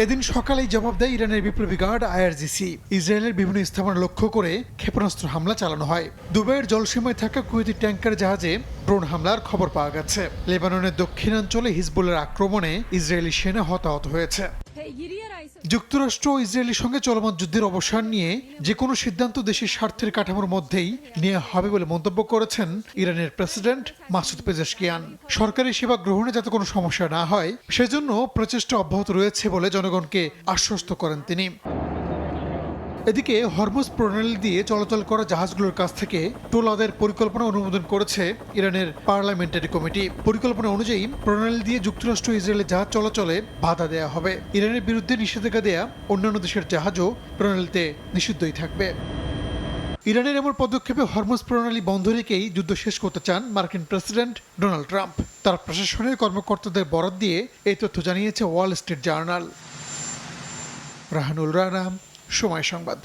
এদিন সকালেই জবাব দেয় ইরানের বিপ্লবী গার্ড IRGC। ইসরায়েলের বিভিন্ন স্থাপনা লক্ষ্য করে ক্ষেপণাস্ত্র হামলা চালানো হয়। দুবাইয়ের জলসীমায় থাকা কুয়েতি ট্যাঙ্কার জাহাজে ড্রোন হামলার খবর পাওয়া গেছে। লেবাননের দক্ষিণাঞ্চলে হিজবুল্লাহর আক্রমণে ইসরায়েলি সেনা হতাহত হয়েছে। যুক্তরাষ্ট্র ও ইসরায়েলের সঙ্গে চলমান যুদ্ধের অবসান নিয়ে যে কোনো সিদ্ধান্ত দেশের স্বার্থের কাঠামোর মধ্যেই নেওয়া হবে বলে মন্তব্য করেছেন ইরানের প্রেসিডেন্ট মাসুদ পেজেশকিয়ান। সরকারি সেবা গ্রহণে যাতে কোনো সমস্যা না হয় সেজন্য প্রচেষ্টা অব্যাহত রয়েছে বলে জনগণকে আশ্বস্ত করেন তিনি। এদিকে হরমুজ প্রণালী দিয়ে চলাচল করা জাহাজগুলোর কাছ থেকে টোল আদায়ের পরিকল্পনা অনুমোদন করেছে ইরানের পার্লামেন্টারি কমিটি। পরিকল্পনা অনুযায়ী প্রণালী দিয়ে যুক্তরাষ্ট্র ইসরায়েলের জাহাজ চলাচলে বাধা দেওয়া হবে। ইরানের বিরুদ্ধে নিষেধাজ্ঞা দেয়া অন্যান্য দেশের জাহাজও প্রণালীতে নিষিদ্ধই থাকবে। ইরানের এমন পদক্ষেপে হরমুজ প্রণালী বন্ধ রেখেই যুদ্ধ শেষ করতে চান মার্কিন প্রেসিডেন্ট ডোনাল্ড ট্রাম্প। তার প্রশাসনের কর্মকর্তাদের বরাত দিয়ে এই তথ্য জানিয়েছে Wall Street journal. Rahanul Rana, সময় সংবাদ।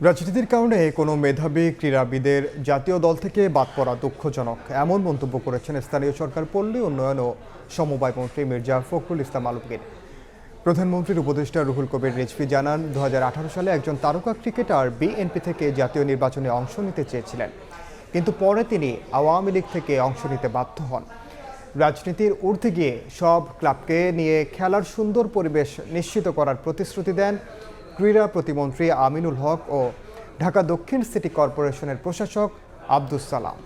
রাজনীতির কারণে কোনো মেধাবী ক্রীড়াবিদের জাতীয় দল থেকে বাদ পড়া দুঃখজনক, এমন মন্তব্য করেছেন স্থানীয় সরকার, পল্লী উন্নয়ন ও সমবায় মন্ত্রী মির্জা ফখরুল ইসলাম আলমগীর। প্রধানমন্ত্রীর উপদেষ্টা রুহুল কবির রিজভী জানান, 2018 সালে একজন তারকা ক্রিকেটার বিএনপি থেকে জাতীয় নির্বাচনে অংশ নিতে চেয়েছিলেন, কিন্তু পরে তিনি আওয়ামী লীগ থেকে অংশ নিতে বাধ্য হন। রাজনীতির ঊর্ধ্বে গিয়ে সব ক্লাবকে নিয়ে খেলার সুন্দর পরিবেশ নিশ্চিত করার প্রতিশ্রুতি দেন ক্রীড়া প্রতিমন্ত্রী আমিনুল হক ও ঢাকা দক্ষিণ সিটি কর্পোরেশনের প্রশাসক আব্দুস সালাম।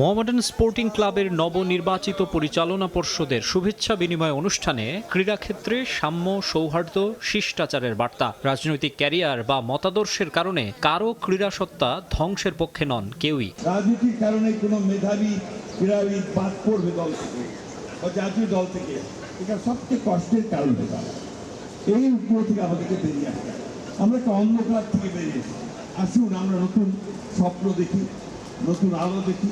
মোহামেডান স্পোর্টিং ক্লাবের নবনির্বাচিত পরিচালনা পর্ষদের শুভেচ্ছা বিনিময় অনুষ্ঠানে ক্রীড়াক্ষেত্রে সাম্য, সৌহার্দ্য, শিষ্টাচারের বার্তা। রাজনৈতিক ক্যারিয়ার বা মতাদর্শের কারণে কারো ক্রীড়া সত্তা ধ্বংসের পক্ষে নন কেউই। রাজনীতির কারণে কোনো মেধাবী ক্রীড়াবিদ বাদ পড়বে দল থেকে বা জাতীয় দল থেকে, এটা সবচেয়ে কষ্টের কারণ হতে পারে। এই উপর থেকে আমাদেরকে বেরিয়ে আসতে হবে। আমরা একটা অন্ধকার থেকে বেরিয়ে আসি। আসুন আমরা নতুন স্বপ্ন দেখি, নতুন আলো দেখি,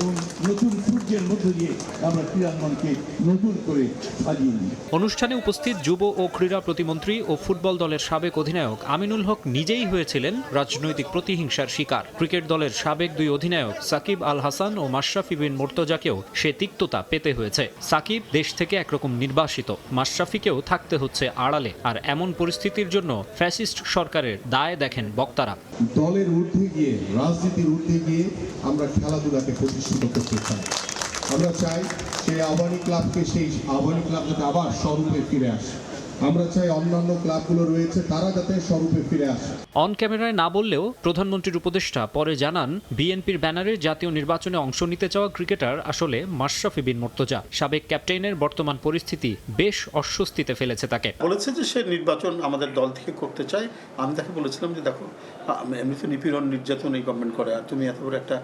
এবং নতুন সূর্যের মধ্য দিয়ে আমরা ক্রীড়াঙ্গনকে নতুন করে সাজিয়ে নিই। অনুষ্ঠানে উপস্থিত যুব ও ক্রীড়া প্রতিমন্ত্রী ও ফুটবল দলের সাবেক অধিনায়ক আমিনুল হক নিজেই হয়েছিলেন রাজনৈতিক প্রতিহিংসার শিকার। ক্রিকেট দলের সাবেক 2 অধিনায়ক সাকিব আল হাসান ও মাশরাফি বিন মুর্তজাকেও সে তিক্ততা পেতে হয়েছে। সাকিব দেশ থেকে একরকম নির্বাসিত, মাশরাফিকেও থাকতে হচ্ছে আড়ালে। আর এমন পরিস্থিতির জন্য ফ্যাসিস্ট সরকারের দায় দেখেন বক্তারা। দলের ঊর্ধ্বে গিয়ে, রাজনীতির ঊর্ধ্বে গিয়ে আমরা খেলাধুলাকে প্রতিষ্ঠিত করতে চাই। আমরা চাই সেই আবাহনী ক্লাবকে, সেই আবাহনী ক্লাব যাতে আবার স্বরূপে ফিরে আসে। আমরা চাই অন্যান্য ক্লাবগুলো রয়েছে তারা যাতে স্বরূপে ফিরে আসে। অন ক্যামেরায় না বললেও প্রধানমন্ত্রীর উপদেষ্টা পরে জানান, বিএনপির ব্যানারে জাতীয় নির্বাচনে অংশ নিতে চাওয়া ক্রিকেটার আসলে মাশরাফি বিন মুর্তজা। সাবেক ক্যাপ্টেনের বর্তমান পরিস্থিতি বেশ অস্বস্তিতে ফেলেছে তাকে। বলেছে যে সে নির্বাচন আমাদের দল থেকে করতে চায়। আমি তাকে বলেছিলাম যে দেখো, এমনি তো নিপীড়ন নির্যাতন এই গভর্নমেন্ট করে, আর তুমি এত বড় একটা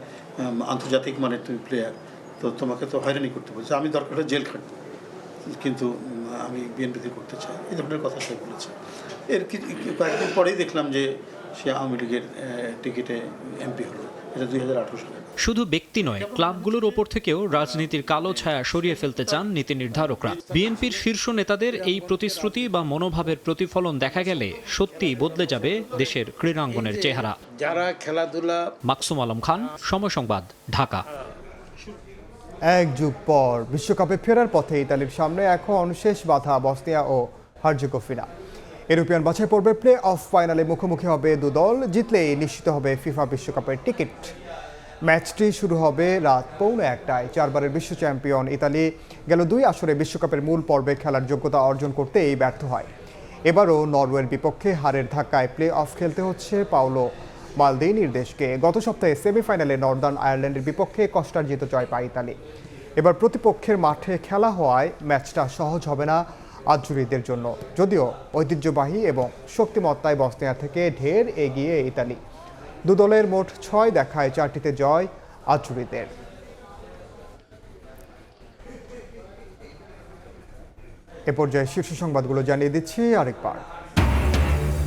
আন্তর্জাতিক মানের তুমি প্লেয়ার, তো তোমাকে তো হয়রানি করতে বলছে। আমি দরকার হলে জেল খাটবো, কিন্তু আমি বিএনপিতে করতে চাই, এই ধরনের কথা সে বলেছে। এর কয়েকদিন পরেই দেখলাম যে সে আওয়ামী লীগের টিকিটে এমপি হলো। এটা 2018 সালে। শুধু ব্যক্তি নয়, ক্লাবগুলোর ওপর থেকেও রাজনীতির কালো ছায়া সরিয়ে ফেলতে চান নীতি নির্ধারকরা। বিএনপির শীর্ষ নেতাদের এই প্রতিশ্রুতি বা মনোভাবের প্রতিফলন দেখা গেলে সত্যিই বদলে যাবে দেশের ক্রীড়াঙ্গনের চেহারা। যারা খেলাধুলা। মাকসুম আলম খান, সময় সংবাদ, ঢাকা। 1 যুগ পর বিশ্বকাপে ফেরার পথে ইতালির সামনে এখন শেষ বাধা বসনিয়া ও হার্জেগোভিনা। ইউরোপিয়ান বাছাই পর্বের প্লে অফ ফাইনালে মুখোমুখি হবে 2 দল। জিতলেই নিশ্চিত হবে ফিফা বিশ্বকাপের টিকিট। ম্যাচটি শুরু হবে রাত 1:45টায়। 4 বারের বিশ্ব চ্যাম্পিয়ন ইতালি গেল 2 আসরে বিশ্বকাপের মূল পর্বে খেলার যোগ্যতা অর্জন করতেই ব্যর্থ হয়। এবারও নরওয়ের বিপক্ষে হারের ধাক্কায় প্লে অফ খেলতে হচ্ছে পাওলো মালদিনির দেশকে। গত সপ্তাহে সেমিফাইনালে নর্দার্ন আয়ারল্যান্ডের বিপক্ষে কষ্টার্জিত জয় পায় ইতালি। এবার প্রতিপক্ষের মাঠে খেলা হওয়ায় ম্যাচটা সহজ হবে না আজুরিদের জন্য, যদিও ঐতিহ্যবাহী এবং শক্তিমত্তায় বসনিয়া থেকে ঢের এগিয়ে ইতালি। 2 দলের মোট 6 দেখায় 4টিতে জয় আজুরিদের। এ পর্যায়ে শীর্ষ সংবাদগুলো জানিয়ে দিচ্ছি আরেকবার।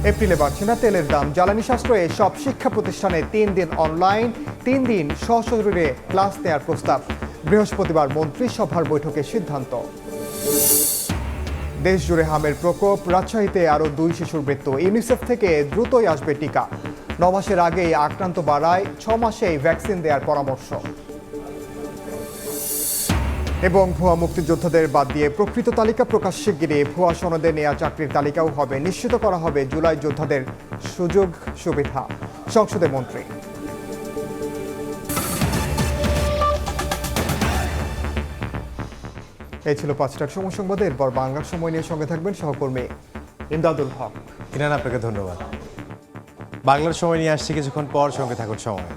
এপ্রিলে বাড়ছে না তেলের দাম। জ্বালানি সাশ্রয়ে সব শিক্ষা প্রতিষ্ঠানে 3 দিন অনলাইন, 3 দিন সশরীরে ক্লাস নেওয়ার প্রস্তাব। বৃহস্পতিবার মন্ত্রিসভার বৈঠকে সিদ্ধান্ত। দেশ জুড়ে হামের প্রকোপ। রাজশাহীতে আরও 2 শিশুর মৃত্যু। ইউনিসেফ থেকে দ্রুতই আসবে টিকা। 9 মাসের আগেই আক্রান্ত বাড়ায়, 6 মাসেই ভ্যাকসিন দেওয়ার পরামর্শ। এবং ভুয়া মুক্তিযোদ্ধাদের বাদ দিয়ে প্রকৃত তালিকা প্রকাশ শিগগিরই। ভুয়া সনদে নেওয়া চাকরির তালিকাও হবে। নিশ্চিত করা হবে জুলাই যোদ্ধাদের সুযোগ সুবিধা। সংসদে মন্ত্রী। এই ছিল 5টার সময় সংবাদে। এরপর বাংলার সময় নিয়ে সঙ্গে থাকবেন সহকর্মী ইমদাদুল হক। আপনাকে ধন্যবাদ। বাংলার সময় নিয়ে আসছি কিছুক্ষণ পর, সঙ্গে থাকুন সময়।